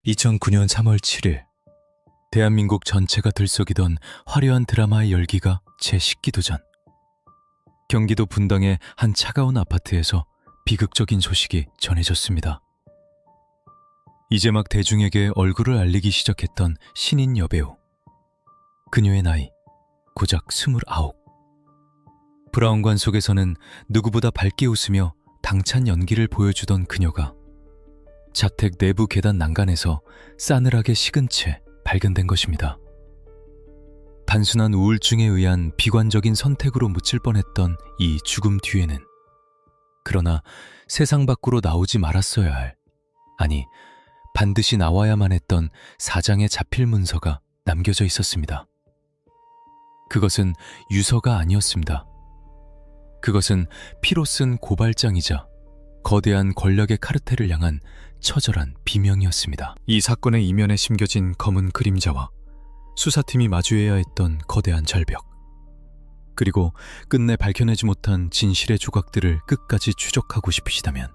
2009년 3월 7일, 대한민국 전체가 들썩이던 화려한 드라마의 열기가 채 식기도 전, 경기도 분당의 한 차가운 아파트에서 비극적인 소식이 전해졌습니다. 이제 막 대중에게 얼굴을 알리기 시작했던 신인 여배우. 그녀의 나이 고작 29. 브라운관 속에서는 누구보다 밝게 웃으며 당찬 연기를 보여주던 그녀가 자택 내부 계단 난간에서 싸늘하게 식은 채 발견된 것입니다. 단순한 우울증에 의한 비관적인 선택으로 묻힐 뻔했던 이 죽음 뒤에는, 그러나 세상 밖으로 나오지 말았어야 할, 아니 반드시 나와야만 했던 사장의 자필 문서가 남겨져 있었습니다. 그것은 유서가 아니었습니다. 그것은 피로 쓴 고발장이자 거대한 권력의 카르텔을 향한 처절한 비명이었습니다. 이 사건의 이면에 심겨진 검은 그림자와 수사팀이 마주해야 했던 거대한 절벽, 그리고 끝내 밝혀내지 못한 진실의 조각들을 끝까지 추적하고 싶으시다면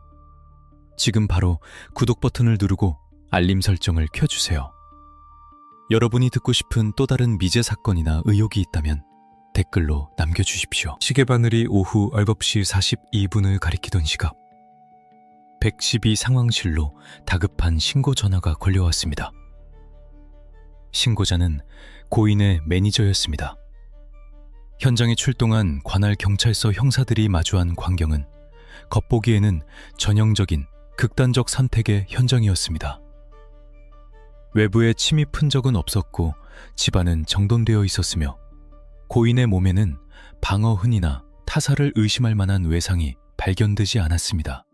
지금 바로 구독 버튼을 누르고 알림 설정을 켜주세요. 여러분이 듣고 싶은 또 다른 미제 사건이나 의혹이 있다면 댓글로 남겨주십시오. 시계바늘이 오후 9시 42분을 가리키던 시각, 112 상황실로 다급한 신고 전화가 걸려왔습니다. 신고자는 고인의 매니저였습니다. 현장에 출동한 관할 경찰서 형사들이 마주한 광경은 겉보기에는 전형적인 극단적 선택의 현장이었습니다. 외부에 침입 흔적은 없었고 집안은 정돈되어 있었으며 고인의 몸에는 방어흔이나 타살을 의심할 만한 외상이 발견되지 않았습니다.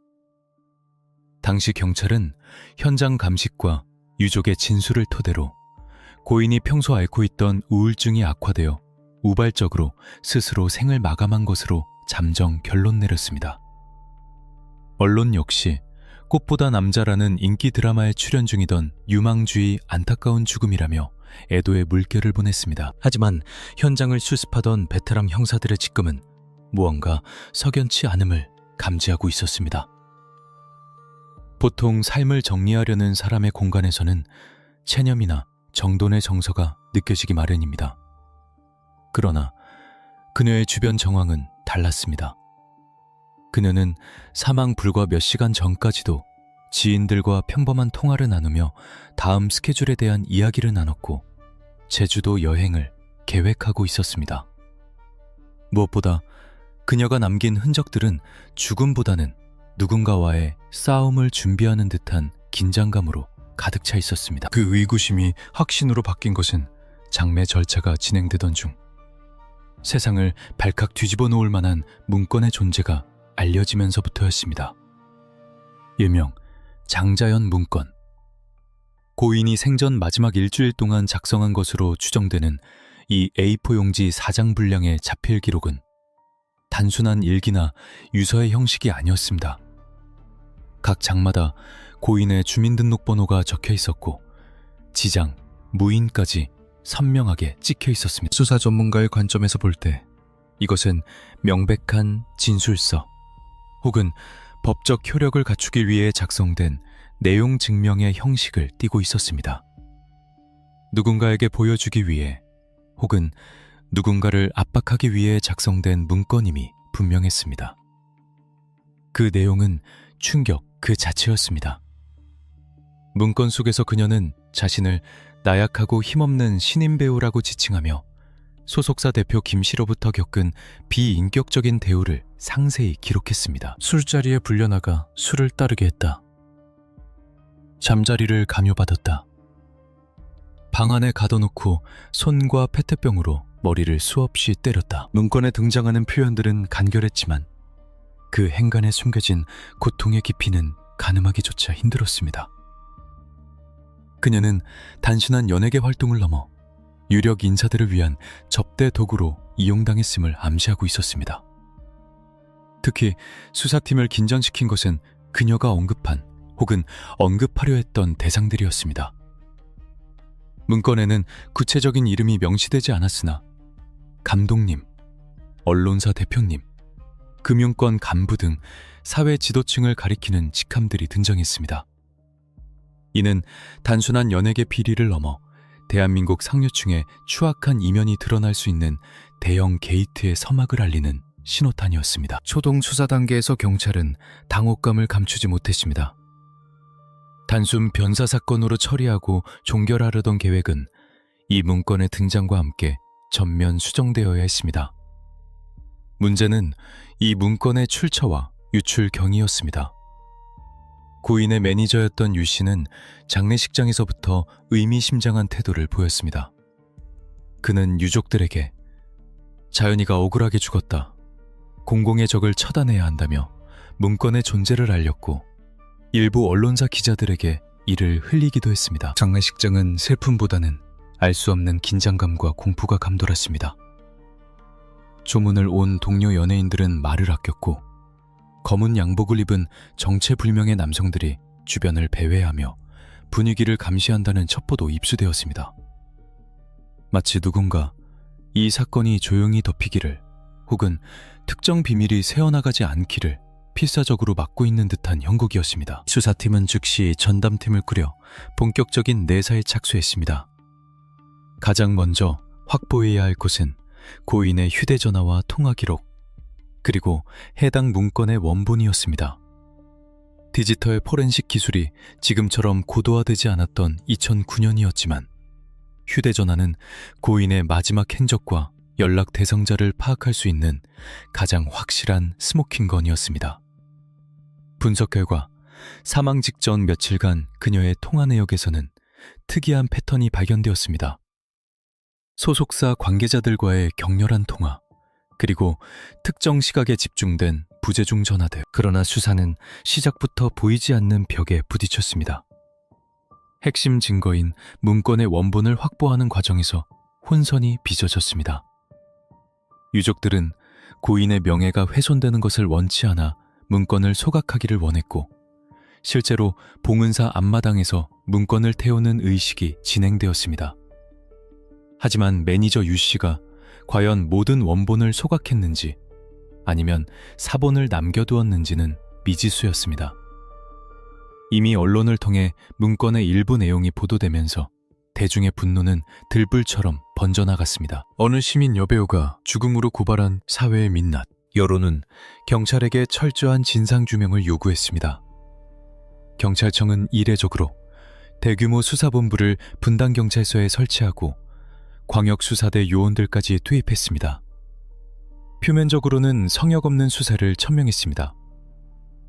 당시 경찰은 현장 감식과 유족의 진술을 토대로 고인이 평소 앓고 있던 우울증이 악화되어 우발적으로 스스로 생을 마감한 것으로 잠정 결론 내렸습니다. 언론 역시 꽃보다 남자라는 인기 드라마에 출연 중이던 유망주의 안타까운 죽음이라며 애도의 물결을 보냈습니다. 하지만 현장을 수습하던 베테랑 형사들의 직감은 무언가 석연치 않음을 감지하고 있었습니다. 보통 삶을 정리하려는 사람의 공간에서는 체념이나 정돈의 정서가 느껴지기 마련입니다. 그러나 그녀의 주변 정황은 달랐습니다. 그녀는 사망 불과 몇 시간 전까지도 지인들과 평범한 통화를 나누며 다음 스케줄에 대한 이야기를 나눴고 제주도 여행을 계획하고 있었습니다. 무엇보다 그녀가 남긴 흔적들은 죽음보다는 누군가와의 싸움을 준비하는 듯한 긴장감으로 가득 차 있었습니다. 그 의구심이 확신으로 바뀐 것은 장례 절차가 진행되던 중 세상을 발칵 뒤집어 놓을 만한 문건의 존재가 알려지면서부터였습니다. 일명 장자연 문건. 고인이 생전 마지막 일주일 동안 작성한 것으로 추정되는 이 A4 용지 4장 분량의 자필 기록은 단순한 일기나 유서의 형식이 아니었습니다. 각 장마다 고인의 주민등록번호가 적혀 있었고 지장, 무인까지 선명하게 찍혀 있었습니다. 수사 전문가의 관점에서 볼 때 이것은 명백한 진술서 혹은 법적 효력을 갖추기 위해 작성된 내용 증명의 형식을 띠고 있었습니다. 누군가에게 보여주기 위해 혹은 누군가를 압박하기 위해 작성된 문건임이 분명했습니다. 그 내용은 충격 그 자체였습니다. 문건 속에서 그녀는 자신을 나약하고 힘없는 신인 배우라고 지칭하며 소속사 대표 김씨로부터 겪은 비인격적인 대우를 상세히 기록했습니다. 술자리에 불려나가 술을 따르게 했다. 잠자리를 강요받았다. 방 안에 가둬놓고 손과 페트병으로 머리를 수없이 때렸다. 문건에 등장하는 표현들은 간결했지만 그 행간에 숨겨진 고통의 깊이는 가늠하기조차 힘들었습니다. 그녀는 단순한 연예계 활동을 넘어 유력 인사들을 위한 접대 도구로 이용당했음을 암시하고 있었습니다. 특히 수사팀을 긴장시킨 것은 그녀가 언급한 혹은 언급하려 했던 대상들이었습니다. 문건에는 구체적인 이름이 명시되지 않았으나 감독님, 언론사 대표님, 금융권 간부 등 사회 지도층을 가리키는 직함들이 등장했습니다. 이는 단순한 연예계 비리를 넘어 대한민국 상류층의 추악한 이면이 드러날 수 있는 대형 게이트의 서막을 알리는 신호탄이었습니다. 초동 수사 단계에서 경찰은 당혹감을 감추지 못했습니다. 단순 변사 사건으로 처리하고 종결하려던 계획은 이 문건의 등장과 함께 전면 수정되어야 했습니다. 문제는 이 문건의 출처와 유출 경위였습니다. 고인의 매니저였던 유 씨는 장례식장에서부터 의미심장한 태도를 보였습니다. 그는 유족들에게 자연이가 억울하게 죽었다, 공공의 적을 처단해야 한다며 문건의 존재를 알렸고 일부 언론사 기자들에게 이를 흘리기도 했습니다. 장례식장은 슬픔보다는 알 수 없는 긴장감과 공포가 감돌았습니다. 조문을 온 동료 연예인들은 말을 아꼈고 검은 양복을 입은 정체불명의 남성들이 주변을 배회하며 분위기를 감시한다는 첩보도 입수되었습니다. 마치 누군가 이 사건이 조용히 덮이기를 혹은 특정 비밀이 새어나가지 않기를 필사적으로 막고 있는 듯한 형국이었습니다. 수사팀은 즉시 전담팀을 꾸려 본격적인 내사에 착수했습니다. 가장 먼저 확보해야 할 곳은 고인의 휴대전화와 통화기록, 그리고 해당 문건의 원본이었습니다. 디지털 포렌식 기술이 지금처럼 고도화되지 않았던 2009년이었지만 휴대전화는 고인의 마지막 행적과 연락 대상자를 파악할 수 있는 가장 확실한 스모킹건이었습니다. 분석 결과 사망 직전 며칠간 그녀의 통화 내역에서는 특이한 패턴이 발견되었습니다. 소속사 관계자들과의 격렬한 통화, 그리고 특정 시각에 집중된 부재중 전화들. 그러나 수사는 시작부터 보이지 않는 벽에 부딪혔습니다. 핵심 증거인 문건의 원본을 확보하는 과정에서 혼선이 빚어졌습니다. 유족들은 고인의 명예가 훼손되는 것을 원치 않아 문건을 소각하기를 원했고, 실제로 봉은사 앞마당에서 문건을 태우는 의식이 진행되었습니다. 하지만 매니저 유 씨가 과연 모든 원본을 소각했는지 아니면 사본을 남겨두었는지는 미지수였습니다. 이미 언론을 통해 문건의 일부 내용이 보도되면서 대중의 분노는 들불처럼 번져나갔습니다. 어느 시민 여배우가 죽음으로 고발한 사회의 민낯, 여론은 경찰에게 철저한 진상규명을 요구했습니다. 경찰청은 이례적으로 대규모 수사본부를 분당경찰서에 설치하고 광역수사대 요원들까지 투입했습니다. 표면적으로는 성역 없는 수사를 천명했습니다.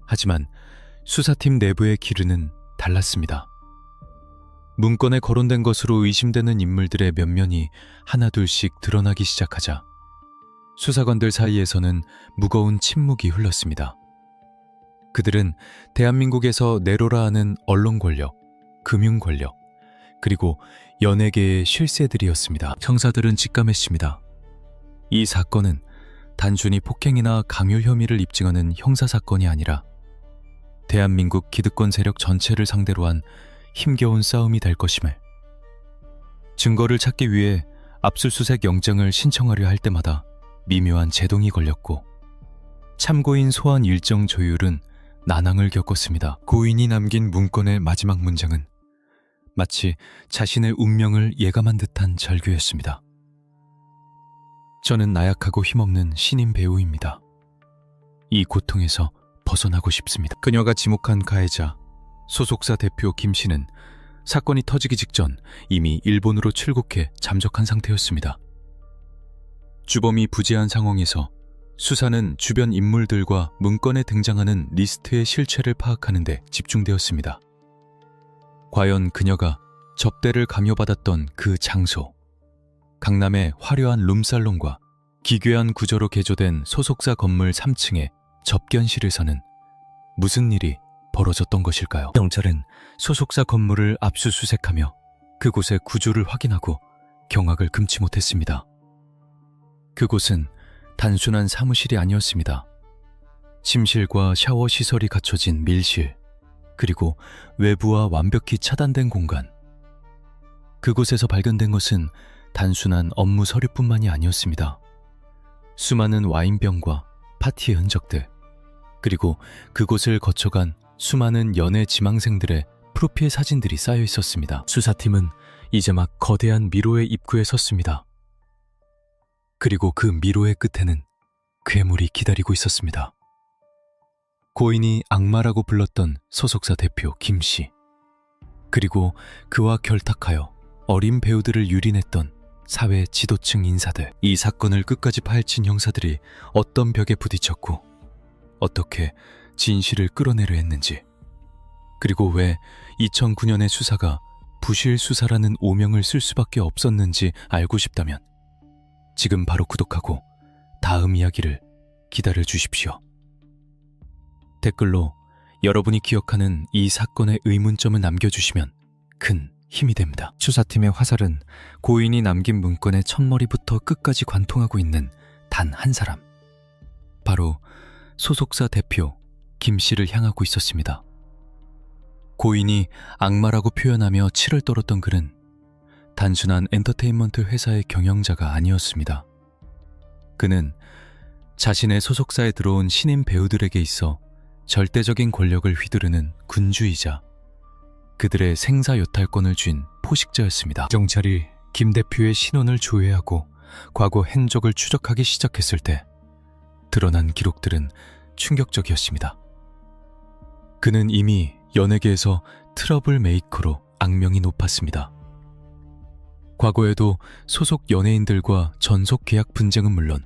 하지만 수사팀 내부의 기류는 달랐습니다. 문건에 거론된 것으로 의심되는 인물들의 면면이 하나둘씩 드러나기 시작하자 수사관들 사이에서는 무거운 침묵이 흘렀습니다. 그들은 대한민국에서 내로라 하는 언론 권력, 금융 권력, 그리고 연예계의 실세들이었습니다. 형사들은 직감했습니다. 이 사건은 단순히 폭행이나 강요 혐의를 입증하는 형사사건이 아니라 대한민국 기득권 세력 전체를 상대로 한 힘겨운 싸움이 될 것임을. 증거를 찾기 위해 압수수색 영장을 신청하려 할 때마다 미묘한 제동이 걸렸고 참고인 소환 일정 조율은 난항을 겪었습니다. 고인이 남긴 문건의 마지막 문장은 마치 자신의 운명을 예감한 듯한 절규였습니다. 저는 나약하고 힘없는 신인 배우입니다. 이 고통에서 벗어나고 싶습니다. 그녀가 지목한 가해자, 소속사 대표 김 씨는 사건이 터지기 직전 이미 일본으로 출국해 잠적한 상태였습니다. 주범이 부재한 상황에서 수사는 주변 인물들과 문건에 등장하는 리스트의 실체를 파악하는 데 집중되었습니다. 과연 그녀가 접대를 강요받았던 그 장소, 강남의 화려한 룸살롱과 기괴한 구조로 개조된 소속사 건물 3층의 접견실에서는 무슨 일이 벌어졌던 것일까요? 경찰은 소속사 건물을 압수수색하며 그곳의 구조를 확인하고 경악을 금치 못했습니다. 그곳은 단순한 사무실이 아니었습니다. 침실과 샤워 시설이 갖춰진 밀실, 그리고 외부와 완벽히 차단된 공간. 그곳에서 발견된 것은 단순한 업무 서류뿐만이 아니었습니다. 수많은 와인병과 파티의 흔적들, 그리고 그곳을 거쳐간 수많은 연애 지망생들의 프로필 사진들이 쌓여 있었습니다. 수사팀은 이제 막 거대한 미로의 입구에 섰습니다. 그리고 그 미로의 끝에는 괴물이 기다리고 있었습니다. 고인이 악마라고 불렀던 소속사 대표 김씨, 그리고 그와 결탁하여 어린 배우들을 유린했던 사회 지도층 인사들. 이 사건을 끝까지 파헤친 형사들이 어떤 벽에 부딪혔고 어떻게 진실을 끌어내려 했는지, 그리고 왜 2009년의 수사가 부실 수사라는 오명을 쓸 수밖에 없었는지 알고 싶다면 지금 바로 구독하고 다음 이야기를 기다려 주십시오. 댓글로 여러분이 기억하는 이 사건의 의문점을 남겨주시면 큰 힘이 됩니다. 수사팀의 화살은 고인이 남긴 문건의 첫머리부터 끝까지 관통하고 있는 단 한 사람, 바로 소속사 대표 김씨를 향하고 있었습니다. 고인이 악마라고 표현하며 치를 떨었던 그는 단순한 엔터테인먼트 회사의 경영자가 아니었습니다. 그는 자신의 소속사에 들어온 신인 배우들에게 있어 절대적인 권력을 휘두르는 군주이자 그들의 생사여탈권을 쥔 포식자였습니다. 경찰이 김 대표의 신원을 조회하고 과거 행적을 추적하기 시작했을 때 드러난 기록들은 충격적이었습니다. 그는 이미 연예계에서 트러블 메이커로 악명이 높았습니다. 과거에도 소속 연예인들과 전속 계약 분쟁은 물론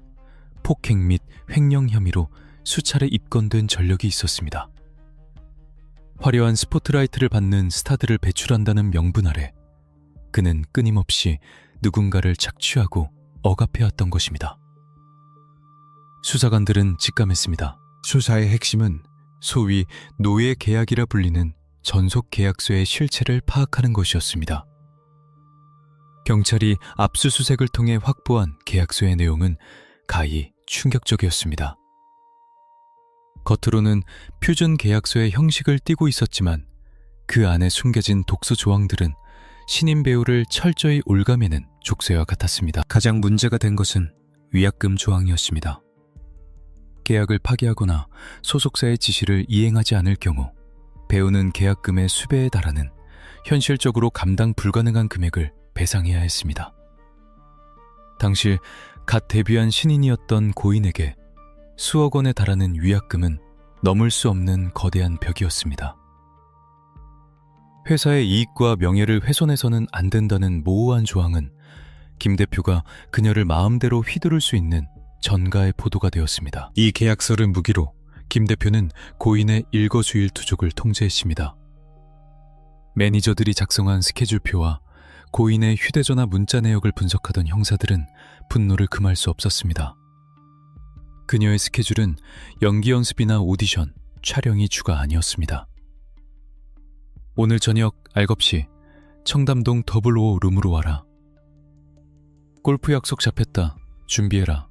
폭행 및 횡령 혐의로 수차례 입건된 전력이 있었습니다. 화려한 스포트라이트를 받는 스타들을 배출한다는 명분 아래 그는 끊임없이 누군가를 착취하고 억압해왔던 것입니다. 수사관들은 직감했습니다. 수사의 핵심은 소위 노예 계약이라 불리는 전속 계약서의 실체를 파악하는 것이었습니다. 경찰이 압수수색을 통해 확보한 계약서의 내용은 가히 충격적이었습니다. 겉으로는 표준 계약서의 형식을 띠고 있었지만 그 안에 숨겨진 독소 조항들은 신인 배우를 철저히 올가매는 족쇄와 같았습니다. 가장 문제가 된 것은 위약금 조항이었습니다. 계약을 파기하거나 소속사의 지시를 이행하지 않을 경우 배우는 계약금의 수배에 달하는 현실적으로 감당 불가능한 금액을 배상해야 했습니다. 당시 갓 데뷔한 신인이었던 고인에게 수억 원에 달하는 위약금은 넘을 수 없는 거대한 벽이었습니다. 회사의 이익과 명예를 훼손해서는 안 된다는 모호한 조항은 김 대표가 그녀를 마음대로 휘두를 수 있는 전가의 포도가 되었습니다. 이 계약서를 무기로 김 대표는 고인의 일거수일투족을 통제했습니다. 매니저들이 작성한 스케줄표와 고인의 휴대전화 문자 내역을 분석하던 형사들은 분노를 금할 수 없었습니다. 그녀의 스케줄은 연기 연습이나 오디션, 촬영이 주가 아니었습니다. 오늘 저녁 알겁시 청담동 055 룸으로 와라. 골프 약속 잡혔다. 준비해라.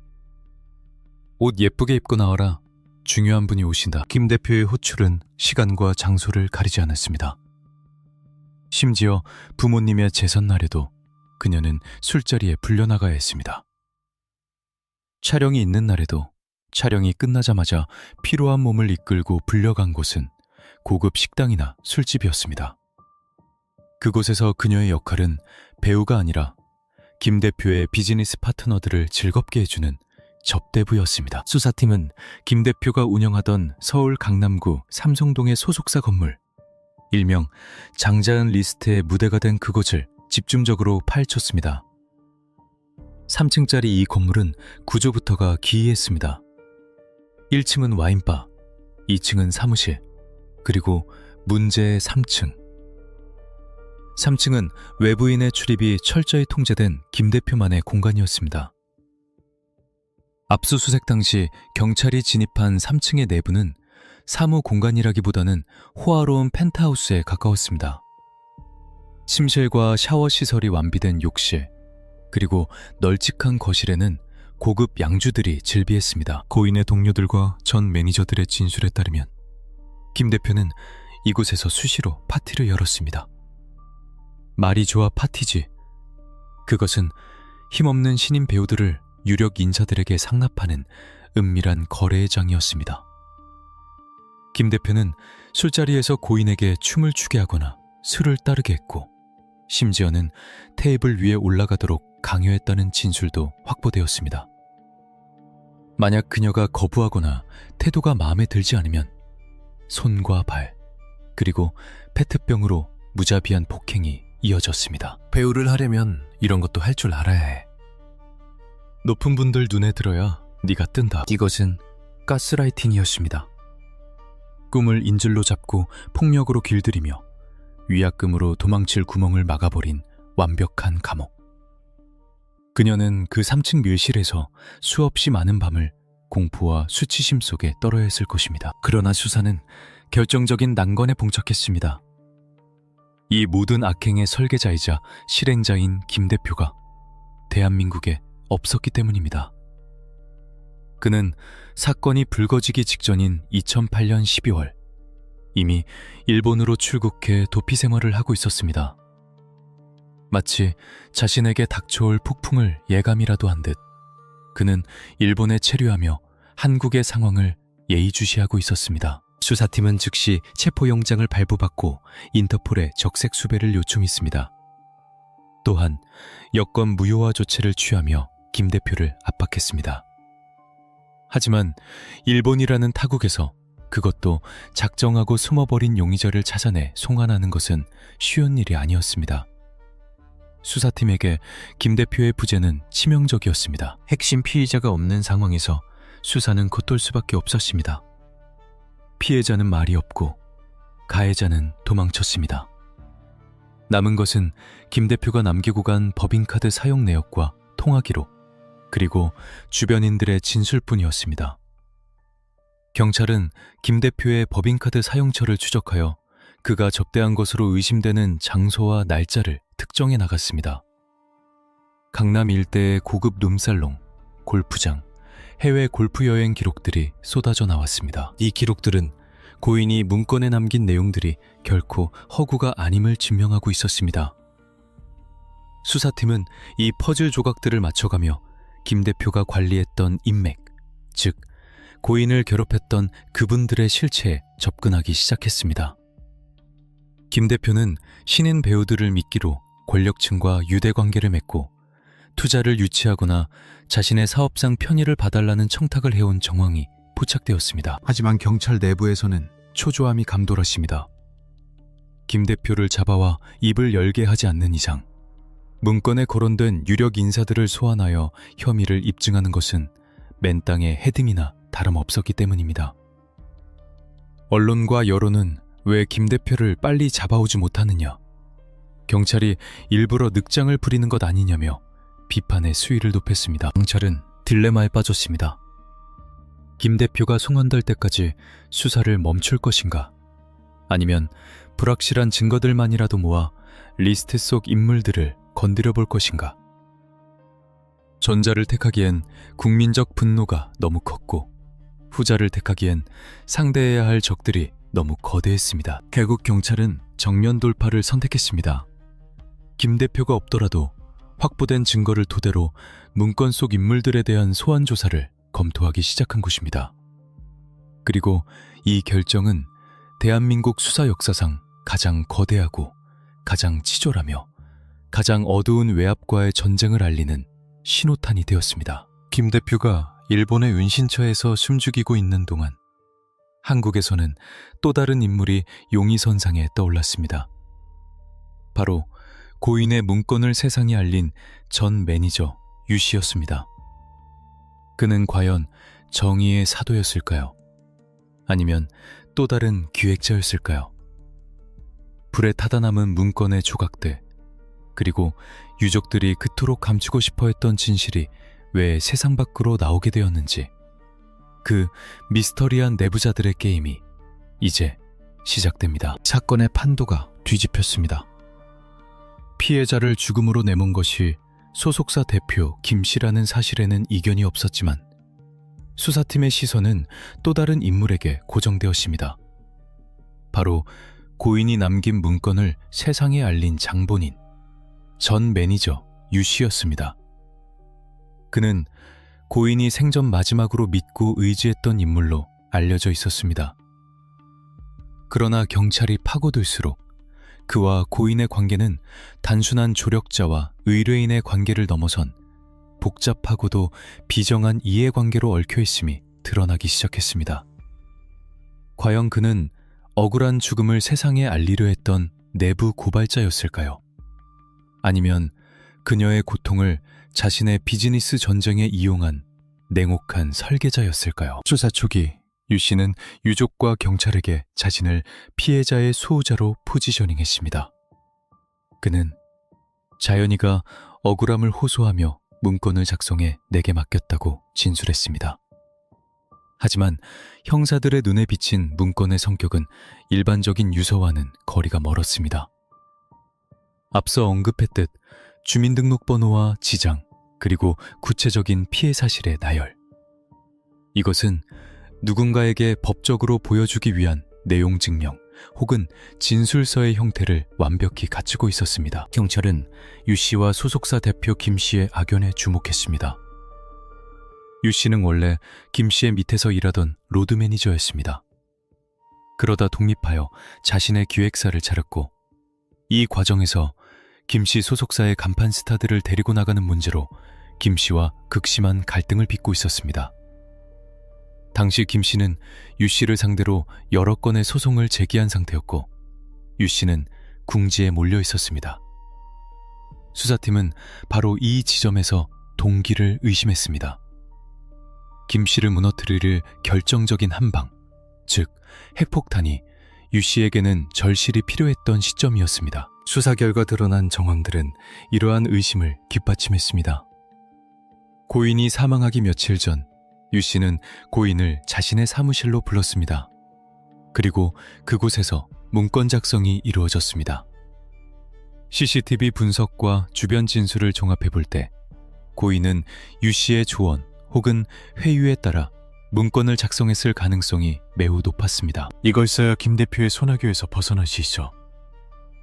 옷 예쁘게 입고 나와라. 중요한 분이 오신다. 김 대표의 호출은 시간과 장소를 가리지 않았습니다. 심지어 부모님의 제삿날에도 그녀는 술자리에 불려나가야 했습니다. 촬영이 있는 날에도 촬영이 끝나자마자 피로한 몸을 이끌고 불려간 곳은 고급 식당이나 술집이었습니다. 그곳에서 그녀의 역할은 배우가 아니라 김 대표의 비즈니스 파트너들을 즐겁게 해주는 접대부였습니다. 수사팀은 김 대표가 운영하던 서울 강남구 삼성동의 소속사 건물, 일명 장자은 리스트의 무대가 된 그곳을 집중적으로 파헤쳤습니다. 3층짜리 이 건물은 구조부터가 기이했습니다. 1층은 와인바, 2층은 사무실, 그리고 문제의 3층. 3층은 외부인의 출입이 철저히 통제된 김 대표만의 공간이었습니다. 압수수색 당시 경찰이 진입한 3층의 내부는 사무 공간이라기보다는 호화로운 펜트하우스에 가까웠습니다. 침실과 샤워 시설이 완비된 욕실, 그리고 널찍한 거실에는 고급 양주들이 즐비했습니다. 고인의 동료들과 전 매니저들의 진술에 따르면 김 대표는 이곳에서 수시로 파티를 열었습니다. 말이 좋아 파티지. 그것은 힘없는 신인 배우들을 유력 인사들에게 상납하는 은밀한 거래의 장이었습니다. 김 대표는 술자리에서 고인에게 춤을 추게 하거나 술을 따르게 했고 심지어는 테이블 위에 올라가도록 강요했다는 진술도 확보되었습니다. 만약 그녀가 거부하거나 태도가 마음에 들지 않으면 손과 발, 그리고 페트병으로 무자비한 폭행이 이어졌습니다. 배우를 하려면 이런 것도 할 줄 알아야 해. 높은 분들 눈에 들어야 네가 뜬다. 이것은 가스라이팅이었습니다. 꿈을 인질로 잡고 폭력으로 길들이며 위약금으로 도망칠 구멍을 막아버린 완벽한 감옥. 그녀는 그 3층 묘실에서 수없이 많은 밤을 공포와 수치심 속에 떨어야 했을 것입니다. 그러나 수사는 결정적인 난관에 봉착했습니다. 이 모든 악행의 설계자이자 실행자인 김 대표가 대한민국에 없었기 때문입니다. 그는 사건이 불거지기 직전인 2008년 12월 이미 일본으로 출국해 도피 생활을 하고 있었습니다. 마치 자신에게 닥쳐올 폭풍을 예감이라도 한 듯 그는 일본에 체류하며 한국의 상황을 예의주시하고 있었습니다. 수사팀은 즉시 체포영장을 발부받고 인터폴에 적색 수배를 요청했습니다. 또한 여권 무효화 조치를 취하며 김 대표를 압박했습니다. 하지만 일본이라는 타국에서 그것도 작정하고 숨어버린 용의자를 찾아내 송환하는 것은 쉬운 일이 아니었습니다. 수사팀에게 김 대표의 부재는 치명적이었습니다. 핵심 피의자가 없는 상황에서 수사는 겉돌 수밖에 없었습니다. 피해자는 말이 없고 가해자는 도망쳤습니다. 남은 것은 김 대표가 남기고 간 법인카드 사용 내역과 통화기록, 그리고 주변인들의 진술뿐이었습니다. 경찰은 김 대표의 법인카드 사용처를 추적하여 그가 접대한 것으로 의심되는 장소와 날짜를 특정해 나갔습니다. 강남 일대의 고급 룸살롱, 골프장, 해외 골프 여행 기록들이 쏟아져 나왔습니다. 이 기록들은 고인이 문건에 남긴 내용들이 결코 허구가 아님을 증명하고 있었습니다. 수사팀은 이 퍼즐 조각들을 맞춰가며 김 대표가 관리했던 인맥, 즉 고인을 괴롭혔던 그분들의 실체에 접근하기 시작했습니다. 김 대표는 신인 배우들을 미끼로 권력층과 유대관계를 맺고 투자를 유치하거나 자신의 사업상 편의를 봐달라는 청탁을 해온 정황이 포착되었습니다. 하지만 경찰 내부에서는 초조함이 감돌았습니다. 김 대표를 잡아와 입을 열게 하지 않는 이상 문건에 거론된 유력 인사들을 소환하여 혐의를 입증하는 것은 맨땅에 헤딩이나 다름없었기 때문입니다. 언론과 여론은 왜 김 대표를 빨리 잡아오지 못하느냐, 경찰이 일부러 늑장을 부리는 것 아니냐며 비판의 수위를 높였습니다. 경찰은 딜레마에 빠졌습니다. 김 대표가 송환될 때까지 수사를 멈출 것인가, 아니면 불확실한 증거들만이라도 모아 리스트 속 인물들을 건드려 볼 것인가. 전자를 택하기엔 국민적 분노가 너무 컸고 후자를 택하기엔 상대해야 할 적들이 너무 거대했습니다. 결국 경찰은 정면 돌파를 선택했습니다. 김 대표가 없더라도 확보된 증거를 토대로 문건 속 인물들에 대한 소환 조사를 검토하기 시작한 것입니다. 그리고 이 결정은 대한민국 수사 역사상 가장 거대하고 가장 치졸하며 가장 어두운 외압과의 전쟁을 알리는 신호탄이 되었습니다. 김 대표가 일본의 은신처에서 숨죽이고 있는 동안 한국에서는 또 다른 인물이 용의선상에 떠올랐습니다. 바로 고인의 문건을 세상에 알린 전 매니저 유 씨였습니다. 그는 과연 정의의 사도였을까요? 아니면 또 다른 기획자였을까요? 불에 타다 남은 문건의 조각들, 그리고 유족들이 그토록 감추고 싶어 했던 진실이 왜 세상 밖으로 나오게 되었는지, 그 미스터리한 내부자들의 게임이 이제 시작됩니다. 사건의 판도가 뒤집혔습니다. 피해자를 죽음으로 내몬 것이 소속사 대표 김 씨라는 사실에는 이견이 없었지만 수사팀의 시선은 또 다른 인물에게 고정되었습니다. 바로 고인이 남긴 문건을 세상에 알린 장본인, 전 매니저 유 씨였습니다. 그는 고인이 생전 마지막으로 믿고 의지했던 인물로 알려져 있었습니다. 그러나 경찰이 파고들수록 그와 고인의 관계는 단순한 조력자와 의뢰인의 관계를 넘어선 복잡하고도 비정한 이해관계로 얽혀 있음이 드러나기 시작했습니다. 과연 그는 억울한 죽음을 세상에 알리려 했던 내부 고발자였을까요? 아니면 그녀의 고통을 자신의 비즈니스 전쟁에 이용한 냉혹한 설계자였을까요? 수사 초기 유 씨는 유족과 경찰에게 자신을 피해자의 수호자로 포지셔닝했습니다. 그는 자연이가 억울함을 호소하며 문건을 작성해 내게 맡겼다고 진술했습니다. 하지만 형사들의 눈에 비친 문건의 성격은 일반적인 유서와는 거리가 멀었습니다. 앞서 언급했듯 주민등록번호와 지장, 그리고 구체적인 피해 사실의 나열. 이것은 누군가에게 법적으로 보여주기 위한 내용 증명 혹은 진술서의 형태를 완벽히 갖추고 있었습니다. 경찰은 유 씨와 소속사 대표 김 씨의 악연에 주목했습니다. 유 씨는 원래 김 씨의 밑에서 일하던 로드 매니저였습니다. 그러다 독립하여 자신의 기획사를 차렸고 이 과정에서 김 씨 소속사의 간판 스타들을 데리고 나가는 문제로 김 씨와 극심한 갈등을 빚고 있었습니다. 당시 김 씨는 유 씨를 상대로 여러 건의 소송을 제기한 상태였고 유 씨는 궁지에 몰려 있었습니다. 수사팀은 바로 이 지점에서 동기를 의심했습니다. 김 씨를 무너뜨릴 결정적인 한방, 즉 핵폭탄이 유 씨에게는 절실히 필요했던 시점이었습니다. 수사 결과 드러난 정황들은 이러한 의심을 뒷받침했습니다. 고인이 사망하기 며칠 전 유 씨는 고인을 자신의 사무실로 불렀습니다. 그리고 그곳에서 문건 작성이 이루어졌습니다. CCTV 분석과 주변 진술을 종합해 볼 때 고인은 유 씨의 조언 혹은 회유에 따라 문건을 작성했을 가능성이 매우 높았습니다. 이걸 써야 김 대표의 소나교에서 벗어날 수 있어.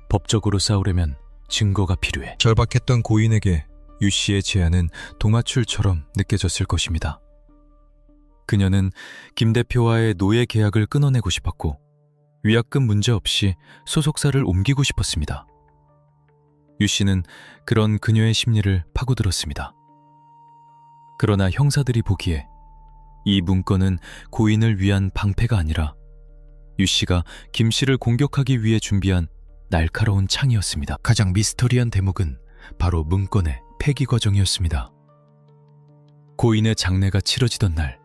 법적으로 싸우려면 증거가 필요해. 절박했던 고인에게 유 씨의 제안은 동화출처럼 느껴졌을 것입니다. 그녀는 김 대표와의 노예 계약을 끊어내고 싶었고 위약금 문제 없이 소속사를 옮기고 싶었습니다. 유 씨는 그런 그녀의 심리를 파고들었습니다. 그러나 형사들이 보기에 이 문건은 고인을 위한 방패가 아니라 유 씨가 김 씨를 공격하기 위해 준비한 날카로운 창이었습니다. 가장 미스터리한 대목은 바로 문건의 폐기 과정이었습니다. 고인의 장례가 치러지던 날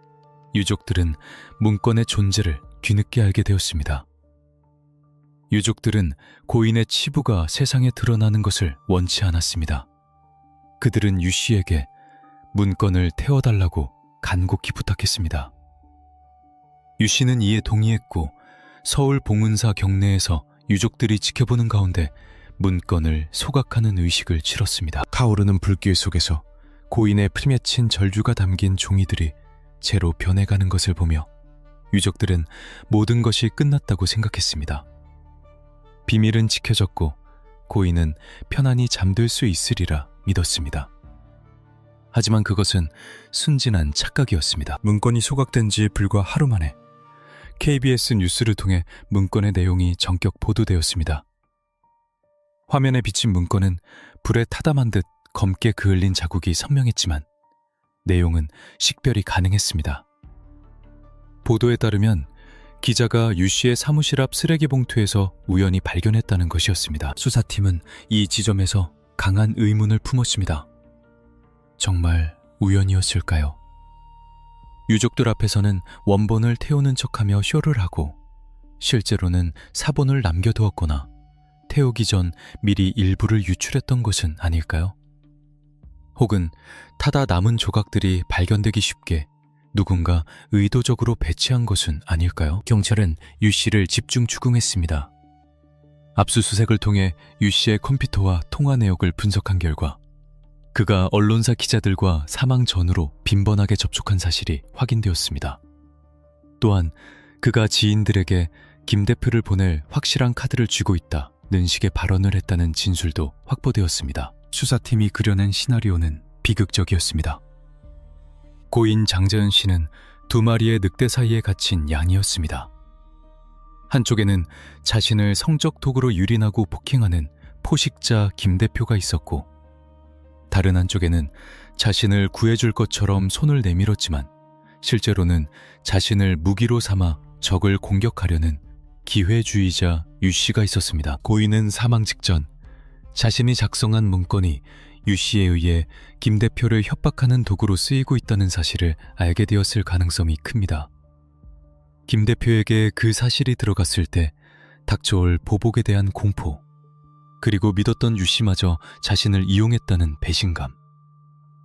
유족들은 문건의 존재를 뒤늦게 알게 되었습니다. 유족들은 고인의 치부가 세상에 드러나는 것을 원치 않았습니다. 그들은 유 씨에게 문건을 태워달라고 간곡히 부탁했습니다. 유 씨는 이에 동의했고 서울 봉은사 경내에서 유족들이 지켜보는 가운데 문건을 소각하는 의식을 치렀습니다. 타오르는 불길 속에서 고인의 피 맺힌 절규가 담긴 종이들이 채로 변해가는 것을 보며 유족들은 모든 것이 끝났다고 생각했습니다. 비밀은 지켜졌고 고인은 편안히 잠들 수 있으리라 믿었습니다. 하지만 그것은 순진한 착각이었습니다. 문건이 소각된 지 불과 하루 만에 KBS 뉴스를 통해 문건의 내용이 전격 보도되었습니다. 화면에 비친 문건은 불에 타담한 듯 검게 그을린 자국이 선명했지만 내용은 식별이 가능했습니다. 보도에 따르면 기자가 유 씨의 사무실 앞 쓰레기 봉투에서 우연히 발견했다는 것이었습니다. 수사팀은 이 지점에서 강한 의문을 품었습니다. 정말 우연이었을까요? 유족들 앞에서는 원본을 태우는 척하며 쇼를 하고 실제로는 사본을 남겨두었거나 태우기 전 미리 일부를 유출했던 것은 아닐까요? 혹은 타다 남은 조각들이 발견되기 쉽게 누군가 의도적으로 배치한 것은 아닐까요? 경찰은 유 씨를 집중 추궁했습니다. 압수수색을 통해 유 씨의 컴퓨터와 통화 내역을 분석한 결과 그가 언론사 기자들과 사망 전후로 빈번하게 접촉한 사실이 확인되었습니다. 또한 그가 지인들에게 김 대표를 보낼 확실한 카드를 쥐고 있다는 식의 발언을 했다는 진술도 확보되었습니다. 수사팀이 그려낸 시나리오는 비극적이었습니다. 고인 장재은 씨는 두 마리의 늑대 사이에 갇힌 양이었습니다. 한쪽에는 자신을 성적 도구로 유린하고 폭행하는 포식자 김 대표가 있었고, 다른 한쪽에는 자신을 구해줄 것처럼 손을 내밀었지만 실제로는 자신을 무기로 삼아 적을 공격하려는 기회주의자 유 씨가 있었습니다. 고인은 사망 직전 자신이 작성한 문건이 유 씨에 의해 김 대표를 협박하는 도구로 쓰이고 있다는 사실을 알게 되었을 가능성이 큽니다. 김 대표에게 그 사실이 들어갔을 때 닥쳐올 보복에 대한 공포, 그리고 믿었던 유 씨마저 자신을 이용했다는 배신감,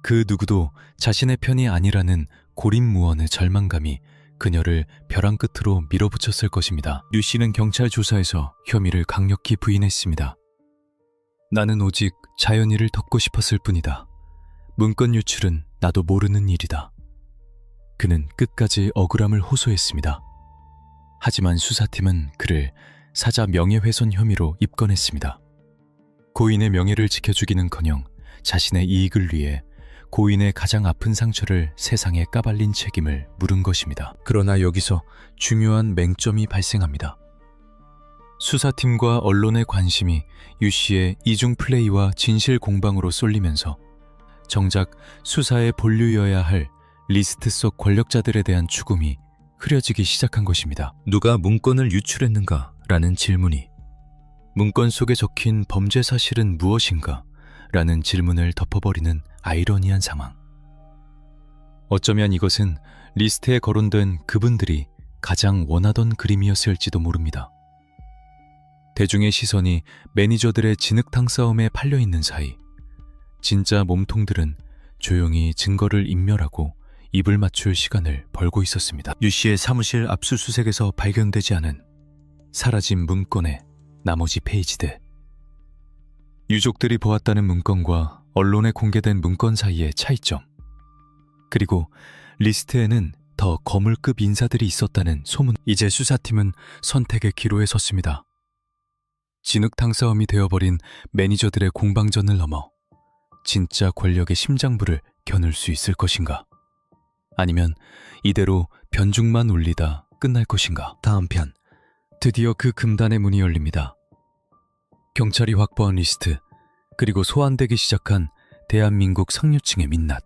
그 누구도 자신의 편이 아니라는 고립무원의 절망감이 그녀를 벼랑 끝으로 밀어붙였을 것입니다. 유 씨는 경찰 조사에서 혐의를 강력히 부인했습니다. 나는 오직 자연이를 덮고 싶었을 뿐이다. 문건 유출은 나도 모르는 일이다. 그는 끝까지 억울함을 호소했습니다. 하지만 수사팀은 그를 사자 명예훼손 혐의로 입건했습니다. 고인의 명예를 지켜주기는커녕 자신의 이익을 위해 고인의 가장 아픈 상처를 세상에 까발린 책임을 물은 것입니다. 그러나 여기서 중요한 맹점이 발생합니다. 수사팀과 언론의 관심이 유 씨의 이중 플레이와 진실 공방으로 쏠리면서 정작 수사의 본류여야 할 리스트 속 권력자들에 대한 추궁이 흐려지기 시작한 것입니다. 누가 문건을 유출했는가? 라는 질문이, 문건 속에 적힌 범죄 사실은 무엇인가? 라는 질문을 덮어버리는 아이러니한 상황. 어쩌면 이것은 리스트에 거론된 그분들이 가장 원하던 그림이었을지도 모릅니다. 대중의 시선이 매니저들의 진흙탕 싸움에 팔려있는 사이, 진짜 몸통들은 조용히 증거를 인멸하고 입을 맞출 시간을 벌고 있었습니다. 유 씨의 사무실 압수수색에서 발견되지 않은 사라진 문건의 나머지 페이지들, 유족들이 보았다는 문건과 언론에 공개된 문건 사이의 차이점, 그리고 리스트에는 더 거물급 인사들이 있었다는 소문. 이제 수사팀은 선택의 기로에 섰습니다. 진흙탕 싸움이 되어버린 매니저들의 공방전을 넘어 진짜 권력의 심장부를 겨눌 수 있을 것인가? 아니면 이대로 변죽만 울리다 끝날 것인가? 다음 편, 드디어 그 금단의 문이 열립니다. 경찰이 확보한 리스트, 그리고 소환되기 시작한 대한민국 상류층의 민낯.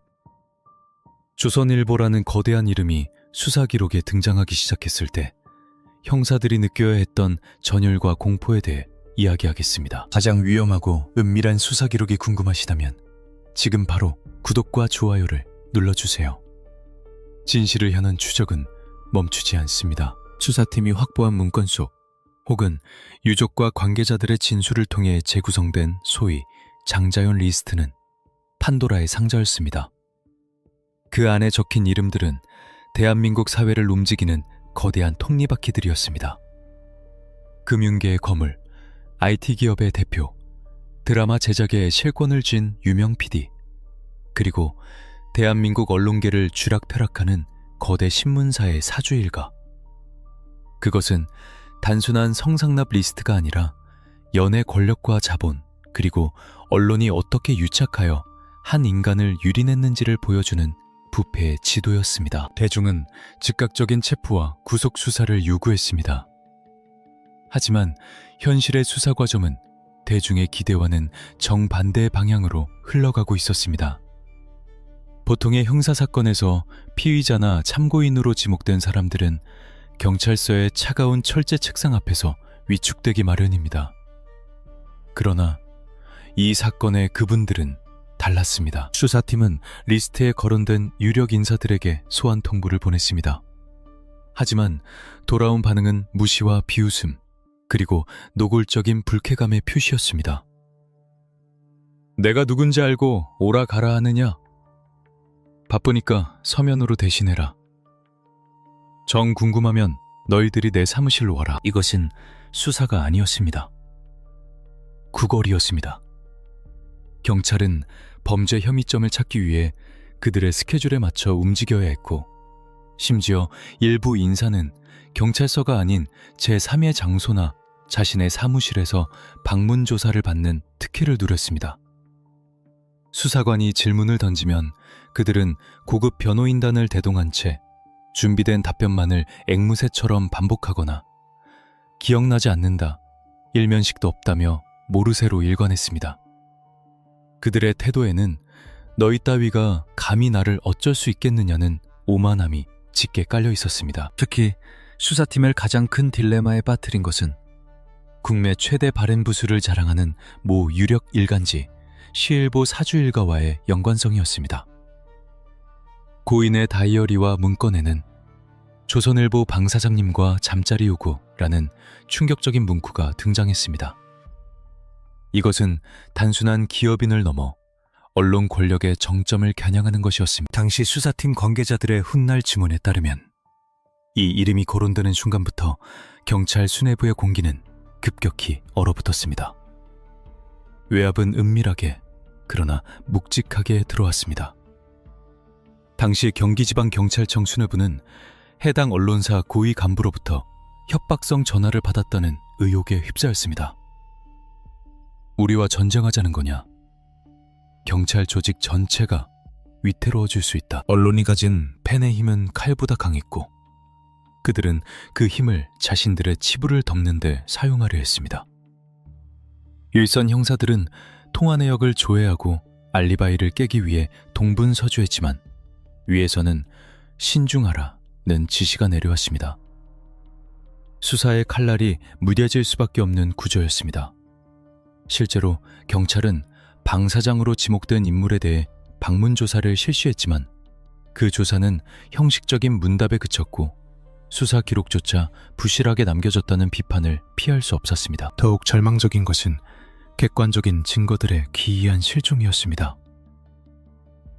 조선일보라는 거대한 이름이 수사 기록에 등장하기 시작했을 때 형사들이 느껴야 했던 전율과 공포에 대해 이야기하겠습니다. 가장 위험하고 은밀한 수사 기록이 궁금하시다면 지금 바로 구독과 좋아요를 눌러주세요. 진실을 향한 추적은 멈추지 않습니다. 수사팀이 확보한 문건 속, 혹은 유족과 관계자들의 진술을 통해 재구성된 소위 장자연 리스트는 판도라의 상자였습니다. 그 안에 적힌 이름들은 대한민국 사회를 움직이는 거대한 톱니바퀴들이었습니다. 금융계의 거물, IT 기업의 대표, 드라마 제작에 실권을 쥔 유명 PD, 그리고 대한민국 언론계를 쥐락펴락하는 거대 신문사의 사주일가. 그것은 단순한 성상납 리스트가 아니라 연애 권력과 자본, 그리고 언론이 어떻게 유착하여 한 인간을 유린했는지를 보여주는 부패의 지도였습니다. 대중은 즉각적인 체포와 구속 수사를 요구했습니다. 하지만 현실의 수사 과정은 대중의 기대와는 정반대의 방향으로 흘러가고 있었습니다. 보통의 형사사건에서 피의자나 참고인으로 지목된 사람들은 경찰서의 차가운 철제 책상 앞에서 위축되기 마련입니다. 그러나 이 사건의 그분들은 달랐습니다. 수사팀은 리스트에 거론된 유력 인사들에게 소환 통보를 보냈습니다. 하지만 돌아온 반응은 무시와 비웃음, 그리고 노골적인 불쾌감의 표시였습니다. 내가 누군지 알고 오라 가라 하느냐? 바쁘니까 서면으로 대신해라. 정 궁금하면 너희들이 내 사무실로 와라. 이것은 수사가 아니었습니다. 구걸이었습니다. 경찰은 범죄 혐의점을 찾기 위해 그들의 스케줄에 맞춰 움직여야 했고, 심지어 일부 인사는 경찰서가 아닌 제3의 장소나 자신의 사무실에서 방문 조사를 받는 특혜를 누렸습니다. 수사관이 질문을 던지면 그들은 고급 변호인단을 대동한 채 준비된 답변만을 앵무새처럼 반복하거나 기억나지 않는다, 일면식도 없다며 모르쇠로 일관했습니다. 그들의 태도에는 너희 따위가 감히 나를 어쩔 수 있겠느냐는 오만함이 짙게 깔려 있었습니다. 특히 수사팀을 가장 큰 딜레마에 빠뜨린 것은 국내 최대 발행부수를 자랑하는 모 유력 일간지 시일보 사주일가와의 연관성이었습니다. 고인의 다이어리와 문건에는 조선일보 방 사장님과 잠자리 요구라는 충격적인 문구가 등장했습니다. 이것은 단순한 기업인을 넘어 언론 권력의 정점을 겨냥하는 것이었습니다. 당시 수사팀 관계자들의 훗날 증언에 따르면 이 이름이 거론되는 순간부터 경찰 수뇌부의 공기는 급격히 얼어붙었습니다. 외압은 은밀하게 그러나 묵직하게 들어왔습니다. 당시 경기지방경찰청 수뇌부는 해당 언론사 고위 간부로부터 협박성 전화를 받았다는 의혹에 휩싸였습니다. 우리와 전쟁하자는 거냐? 경찰 조직 전체가 위태로워질 수 있다. 언론이 가진 펜의 힘은 칼보다 강했고 그들은 그 힘을 자신들의 치부를 덮는 데 사용하려 했습니다. 일선 형사들은 통화 내역을 조회하고 알리바이를 깨기 위해 동분서주했지만 위에서는 신중하라는 지시가 내려왔습니다. 수사의 칼날이 무뎌질 수밖에 없는 구조였습니다. 실제로 경찰은 방 사장으로 지목된 인물에 대해 방문 조사를 실시했지만 그 조사는 형식적인 문답에 그쳤고 수사 기록조차 부실하게 남겨졌다는 비판을 피할 수 없었습니다. 더욱 절망적인 것은 객관적인 증거들의 기이한 실종이었습니다.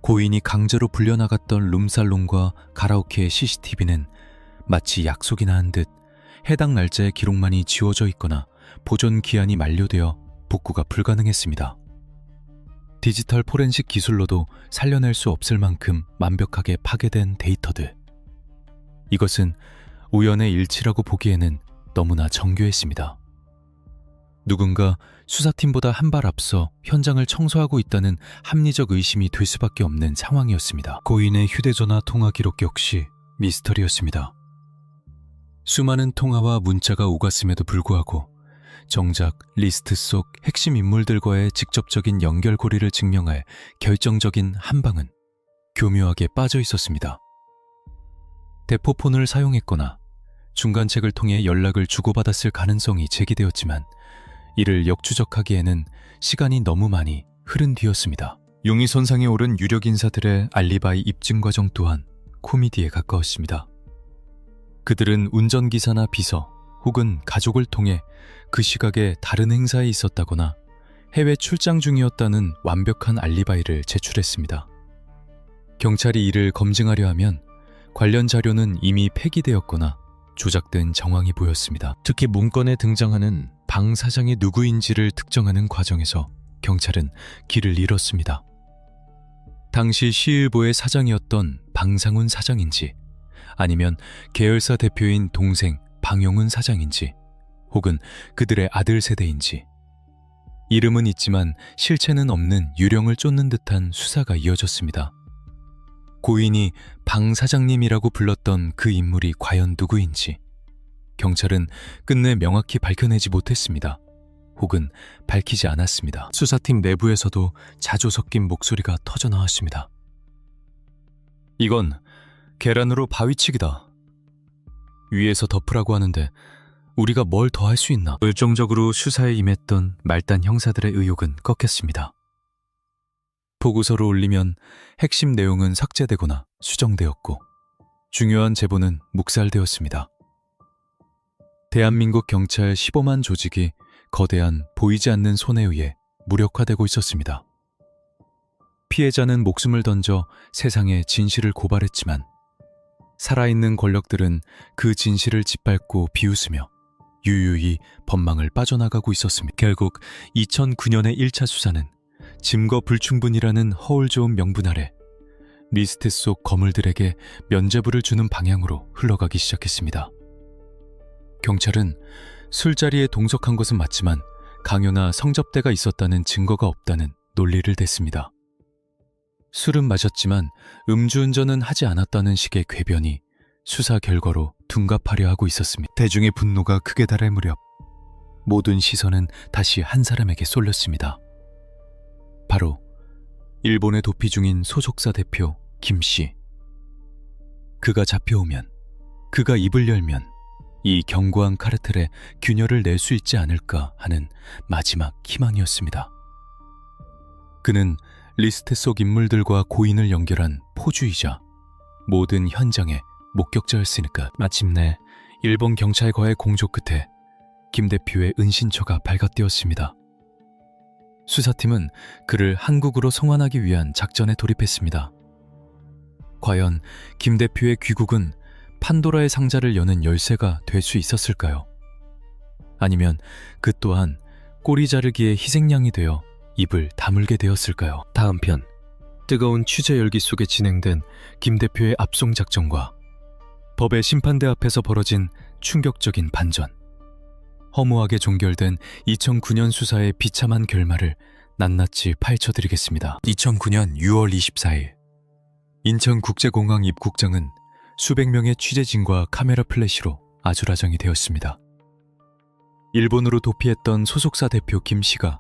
고인이 강제로 불려나갔던 룸살롱과 가라오케의 CCTV는 마치 약속이나 한 듯 해당 날짜의 기록만이 지워져 있거나 보존 기한이 만료되어 복구가 불가능했습니다. 디지털 포렌식 기술로도 살려낼 수 없을 만큼 완벽하게 파괴된 데이터들. 이것은 우연의 일치라고 보기에는 너무나 정교했습니다. 누군가 수사팀보다 한 발 앞서 현장을 청소하고 있다는 합리적 의심이 될 수밖에 없는 상황이었습니다. 고인의 휴대전화 통화 기록 역시 미스터리였습니다. 수많은 통화와 문자가 오갔음에도 불구하고 정작 리스트 속 핵심 인물들과의 직접적인 연결고리를 증명할 결정적인 한 방은 교묘하게 빠져 있었습니다. 대포폰을 사용했거나 중간책을 통해 연락을 주고받았을 가능성이 제기되었지만 이를 역추적하기에는 시간이 너무 많이 흐른 뒤였습니다. 용의 선상에 오른 유력 인사들의 알리바이 입증 과정 또한 코미디에 가까웠습니다. 그들은 운전기사나 비서 혹은 가족을 통해 그 시각에 다른 행사에 있었다거나 해외 출장 중이었다는 완벽한 알리바이를 제출했습니다. 경찰이 이를 검증하려 하면 관련 자료는 이미 폐기되었거나 조작된 정황이 보였습니다. 특히 문건에 등장하는 방 사장이 누구인지를 특정하는 과정에서 경찰은 길을 잃었습니다. 당시 시일보의 사장이었던 방상훈 사장인지 아니면 계열사 대표인 동생 방용훈 사장인지 혹은 그들의 아들 세대인지 이름은 있지만 실체는 없는 유령을 쫓는 듯한 수사가 이어졌습니다. 고인이 방 사장님이라고 불렀던 그 인물이 과연 누구인지 경찰은 끝내 명확히 밝혀내지 못했습니다. 혹은 밝히지 않았습니다. 수사팀 내부에서도 자조 섞인 목소리가 터져나왔습니다. 이건 계란으로 바위치기다. 위에서 덮으라고 하는데 우리가 뭘 더 할 수 있나? 열정적으로 수사에 임했던 말단 형사들의 의욕은 꺾였습니다. 보고서를 올리면 핵심 내용은 삭제되거나 수정되었고 중요한 제보는 묵살되었습니다. 대한민국 경찰 15만 조직이 거대한 보이지 않는 손에 의해 무력화되고 있었습니다. 피해자는 목숨을 던져 세상에 진실을 고발했지만 살아있는 권력들은 그 진실을 짓밟고 비웃으며 유유히 법망을 빠져나가고 있었습니다. 결국 2009년의 1차 수사는 증거 불충분이라는 허울 좋은 명분 아래 리스트 속 거물들에게 면죄부를 주는 방향으로 흘러가기 시작했습니다. 경찰은 술자리에 동석한 것은 맞지만 강요나 성접대가 있었다는 증거가 없다는 논리를 댔습니다. 술은 마셨지만 음주운전은 하지 않았다는 식의 궤변이 수사 결과로 둔갑하려 하고 있었습니다. 대중의 분노가 극에 달할 무렵 모든 시선은 다시 한 사람에게 쏠렸습니다. 바로 일본에 도피 중인 소속사 대표 김씨. 그가 잡혀오면, 그가 입을 열면 이 견고한 카르텔에 균열을 낼 수 있지 않을까 하는 마지막 희망이었습니다. 그는 리스트 속 인물들과 고인을 연결한 포주이자 모든 현장의 목격자였으니까. 마침내 일본 경찰과의 공조 끝에 김 대표의 은신처가 발각되었습니다. 수사팀은 그를 한국으로 송환하기 위한 작전에 돌입했습니다. 과연 김 대표의 귀국은 판도라의 상자를 여는 열쇠가 될 수 있었을까요? 아니면 그 또한 꼬리 자르기의 희생양이 되어 입을 다물게 되었을까요? 다음 편, 뜨거운 취재 열기 속에 진행된 김 대표의 압송 작전과 법의 심판대 앞에서 벌어진 충격적인 반전, 허무하게 종결된 2009년 수사의 비참한 결말을 낱낱이 파헤쳐드리겠습니다. 2009년 6월 24일 인천국제공항 입국장은 수백 명의 취재진과 카메라 플래시로 아주라장이 되었습니다. 일본으로 도피했던 소속사 대표 김 씨가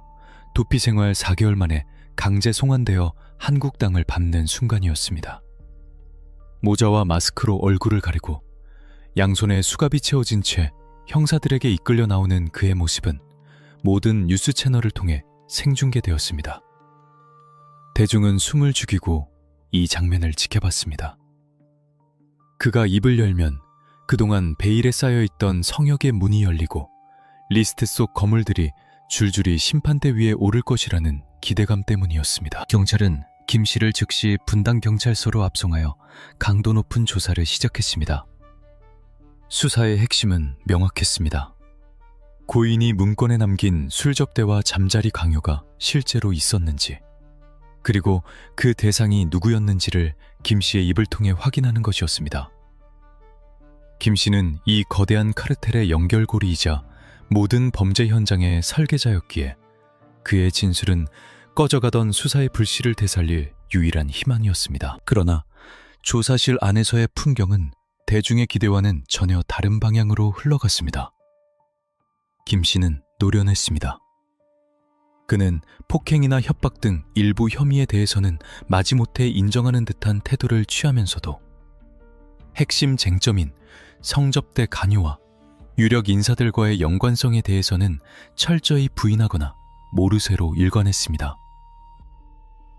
도피 생활 4개월 만에 강제 송환되어 한국 땅을 밟는 순간이었습니다. 모자와 마스크로 얼굴을 가리고 양손에 수갑이 채워진 채 형사들에게 이끌려 나오는 그의 모습은 모든 뉴스 채널을 통해 생중계되었습니다. 대중은 숨을 죽이고 이 장면을 지켜봤습니다. 그가 입을 열면 그동안 베일에 쌓여있던 성역의 문이 열리고 리스트 속 거물들이 줄줄이 심판대 위에 오를 것이라는 기대감 때문이었습니다. 경찰은 김 씨를 즉시 분당경찰서로 압송하여 강도 높은 조사를 시작했습니다. 수사의 핵심은 명확했습니다. 고인이 문건에 남긴 술접대와 잠자리 강요가 실제로 있었는지, 그리고 그 대상이 누구였는지를 김 씨의 입을 통해 확인하는 것이었습니다. 김 씨는 이 거대한 카르텔의 연결고리이자 모든 범죄 현장의 설계자였기에 그의 진술은 꺼져가던 수사의 불씨를 되살릴 유일한 희망이었습니다. 그러나 조사실 안에서의 풍경은 대중의 기대와는 전혀 다른 방향으로 흘러갔습니다. 김 씨는 노련했습니다. 그는 폭행이나 협박 등 일부 혐의에 대해서는 마지못해 인정하는 듯한 태도를 취하면서도 핵심 쟁점인 성접대 관여와 유력 인사들과의 연관성에 대해서는 철저히 부인하거나 모르쇠로 일관했습니다.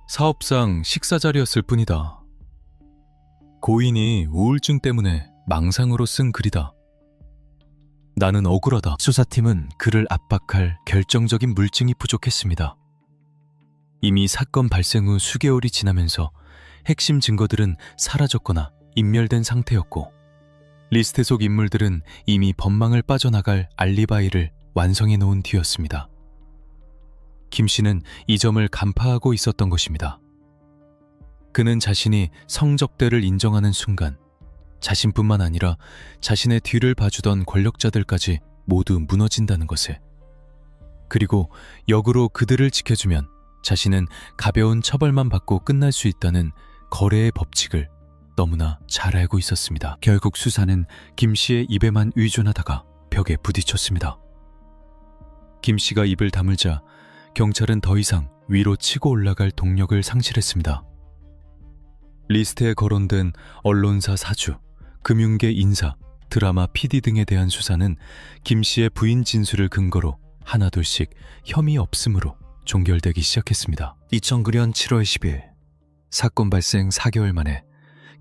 사업상 식사 자리였을 뿐이다. 고인이 우울증 때문에 망상으로 쓴 글이다. 나는 억울하다. 수사팀은 그를 압박할 결정적인 물증이 부족했습니다. 이미 사건 발생 후 수개월이 지나면서 핵심 증거들은 사라졌거나 인멸된 상태였고, 리스트 속 인물들은 이미 법망을 빠져나갈 알리바이를 완성해 놓은 뒤였습니다. 김 씨는 이 점을 간파하고 있었던 것입니다. 그는 자신이 성접대를 인정하는 순간 자신뿐만 아니라 자신의 뒤를 봐주던 권력자들까지 모두 무너진다는 것을, 그리고 역으로 그들을 지켜주면 자신은 가벼운 처벌만 받고 끝날 수 있다는 거래의 법칙을 너무나 잘 알고 있었습니다. 결국 수사는 김 씨의 입에만 의존하다가 벽에 부딪혔습니다. 김 씨가 입을 다물자 경찰은 더 이상 위로 치고 올라갈 동력을 상실했습니다. 리스트에 거론된 언론사 사주, 금융계 인사, 드라마 PD 등에 대한 수사는 김 씨의 부인 진술을 근거로 하나둘씩 혐의 없음으로 종결되기 시작했습니다. 2009년 7월 10일, 사건 발생 4개월 만에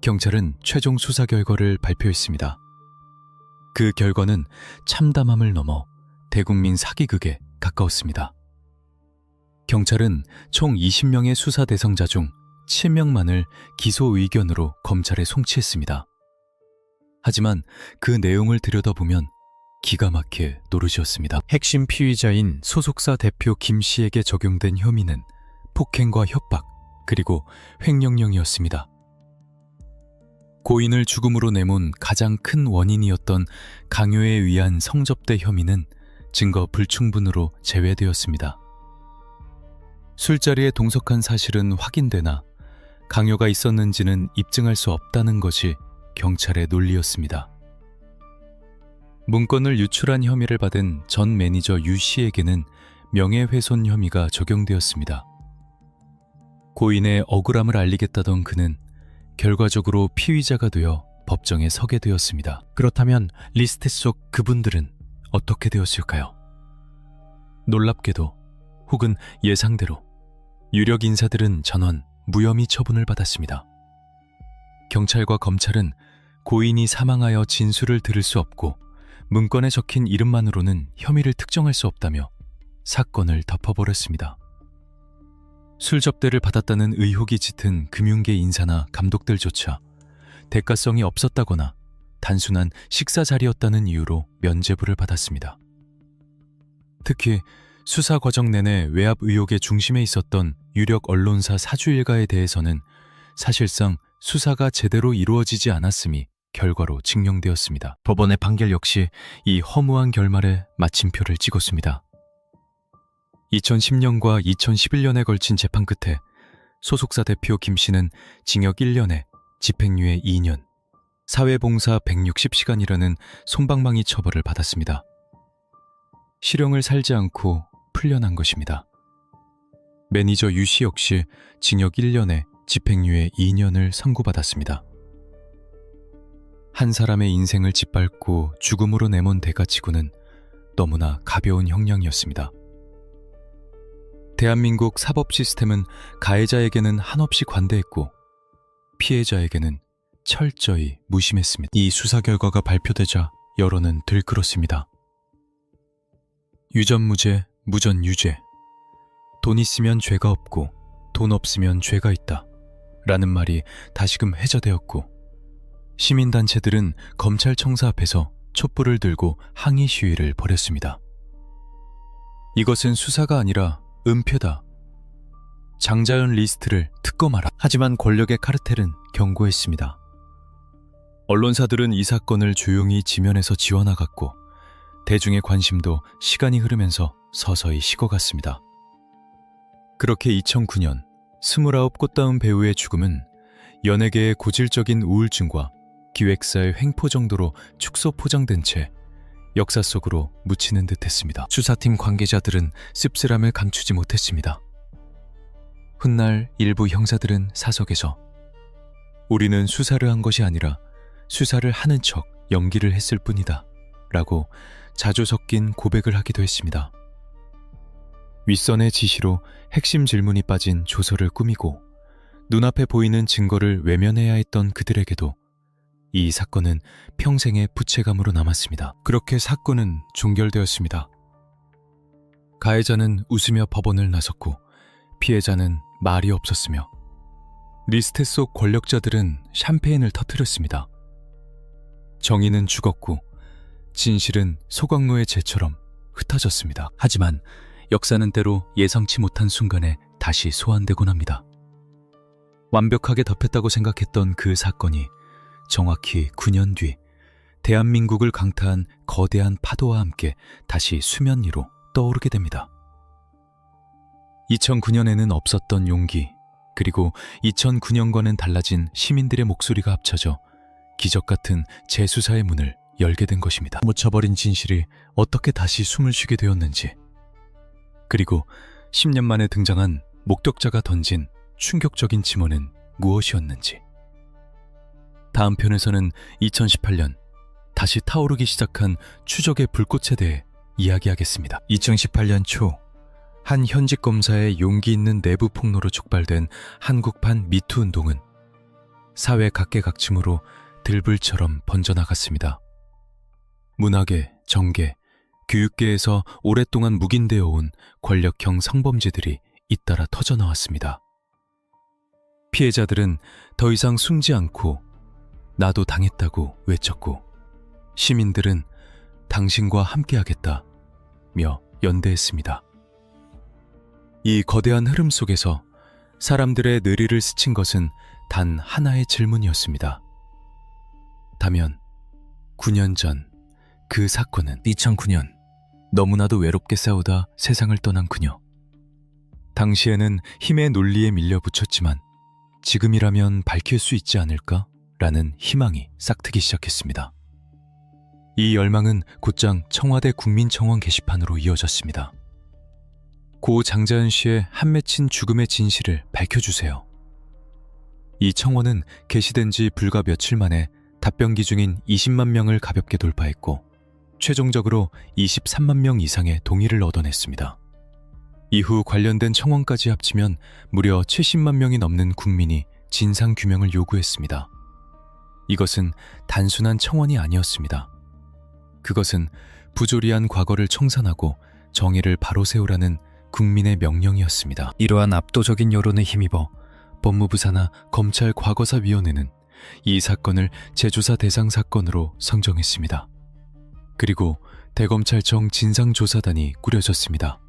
경찰은 최종 수사 결과를 발표했습니다. 그 결과는 참담함을 넘어 대국민 사기극에 가까웠습니다. 경찰은 총 20명의 수사 대상자 중 7명만을 기소 의견으로 검찰에 송치했습니다. 하지만 그 내용을 들여다보면 기가 막힐 노릇이었습니다. 핵심 피의자인 소속사 대표 김 씨에게 적용된 혐의는 폭행과 협박, 그리고 횡령령이었습니다. 고인을 죽음으로 내몬 가장 큰 원인이었던 강요에 의한 성접대 혐의는 증거 불충분으로 제외되었습니다. 술자리에 동석한 사실은 확인되나 강요가 있었는지는 입증할 수 없다는 것이 경찰의 논리였습니다. 문건을 유출한 혐의를 받은 전 매니저 유 씨에게는 명예훼손 혐의가 적용되었습니다. 고인의 억울함을 알리겠다던 그는 결과적으로 피의자가 되어 법정에 서게 되었습니다. 그렇다면 리스트 속 그분들은 어떻게 되었을까요? 놀랍게도 혹은 예상대로 유력 인사들은 전원 무혐의 처분을 받았습니다. 경찰과 검찰은 고인이 사망하여 진술을 들을 수 없고 문건에 적힌 이름만으로는 혐의를 특정할 수 없다며 사건을 덮어버렸습니다. 술접대를 받았다는 의혹이 짙은 금융계 인사나 감독들조차 대가성이 없었다거나 단순한 식사 자리였다는 이유로 면죄부를 받았습니다. 특히 수사 과정 내내 외압 의혹의 중심에 있었던 유력 언론사 사주 일가에 대해서는 사실상 수사가 제대로 이루어지지 않았음이 결과로 증명되었습니다. 법원의 판결 역시 이 허무한 결말에 마침표를 찍었습니다. 2010년과 2011년에 걸친 재판 끝에 소속사 대표 김 씨는 징역 1년에 집행유예 2년, 사회봉사 160시간이라는 솜방망이 처벌을 받았습니다. 실형을 살지 않고 풀려난 것입니다. 매니저 유 씨 역시 징역 1년에 집행유예 2년을 선고받았습니다. 한 사람의 인생을 짓밟고 죽음으로 내몬 대가치고는 너무나 가벼운 형량이었습니다. 대한민국 사법 시스템은 가해자에게는 한없이 관대했고 피해자에게는 철저히 무심했습니다. 이 수사 결과가 발표되자 여론은 들끓었습니다. 유전무죄, 무전유죄. 돈 있으면 죄가 없고 돈 없으면 죄가 있다 라는 말이 다시금 회자되었고 시민단체들은 검찰청사 앞에서 촛불을 들고 항의 시위를 벌였습니다. 이것은 수사가 아니라 은폐다. 장자연 리스트를 특검하라. 하지만 권력의 카르텔은 경고했습니다. 언론사들은 이 사건을 조용히 지면에서 지워나갔고 대중의 관심도 시간이 흐르면서 서서히 식어갔습니다. 그렇게 2009년 29 꽃다운 배우의 죽음은 연예계의 고질적인 우울증과 기획사의 횡포 정도로 축소 포장된 채 역사 속으로 묻히는 듯했습니다. 수사팀 관계자들은 씁쓸함을 감추지 못했습니다. 훗날 일부 형사들은 사석에서 우리는 수사를 한 것이 아니라 수사를 하는 척 연기를 했을 뿐이다 라고 자주 섞인 고백을 하기도 했습니다. 윗선의 지시로 핵심 질문이 빠진 조서를 꾸미고 눈앞에 보이는 증거를 외면해야 했던 그들에게도 이 사건은 평생의 부채감으로 남았습니다. 그렇게 사건은 종결되었습니다. 가해자는 웃으며 법원을 나섰고 피해자는 말이 없었으며 리스트 속 권력자들은 샴페인을 터뜨렸습니다. 정의는 죽었고 진실은 소각로의 재처럼 흩어졌습니다. 하지만 역사는 때로 예상치 못한 순간에 다시 소환되곤 합니다. 완벽하게 덮였다고 생각했던 그 사건이 정확히 9년 뒤 대한민국을 강타한 거대한 파도와 함께 다시 수면 위로 떠오르게 됩니다. 2009년에는 없었던 용기, 그리고 2009년과는 달라진 시민들의 목소리가 합쳐져 기적 같은 재수사의 문을 열게 된 것입니다. 묻혀버린 진실이 어떻게 다시 숨을 쉬게 되었는지, 그리고 10년 만에 등장한 목격자가 던진 충격적인 지문은 무엇이었는지. 다음 편에서는 2018년 다시 타오르기 시작한 추적의 불꽃에 대해 이야기하겠습니다. 2018년 초 한 현직 검사의 용기 있는 내부 폭로로 촉발된 한국판 미투 운동은 사회 각계각층으로 들불처럼 번져나갔습니다. 문화계, 정계, 교육계에서 오랫동안 묵인되어 온 권력형 성범죄들이 잇따라 터져나왔습니다. 피해자들은 더 이상 숨지 않고 나도 당했다고 외쳤고, 시민들은 당신과 함께하겠다며 연대했습니다. 이 거대한 흐름 속에서 사람들의 뇌리를 스친 것은 단 하나의 질문이었습니다. 다면 9년 전 그 사건은 2009년 너무나도 외롭게 싸우다 세상을 떠난 그녀. 당시에는 힘의 논리에 밀려붙였지만 지금이라면 밝힐 수 있지 않을까? 라는 희망이 싹트기 시작했습니다. 이 열망은 곧장 청와대 국민청원 게시판으로 이어졌습니다. 고 장자연 씨의 한 맺힌 죽음의 진실을 밝혀주세요. 이 청원은 게시된 지 불과 며칠 만에 답변 기준인 20만 명을 가볍게 돌파했고 최종적으로 23만 명 이상의 동의를 얻어냈습니다. 이후 관련된 청원까지 합치면 무려 70만 명이 넘는 국민이 진상규명을 요구했습니다. 이것은 단순한 청원이 아니었습니다. 그것은 부조리한 과거를 청산하고 정의를 바로 세우라는 국민의 명령이었습니다. 이러한 압도적인 여론에 힘입어 법무부 산하 검찰 과거사위원회는 이 사건을 재조사 대상 사건으로 선정했습니다. 그리고 대검찰청 진상조사단이 꾸려졌습니다.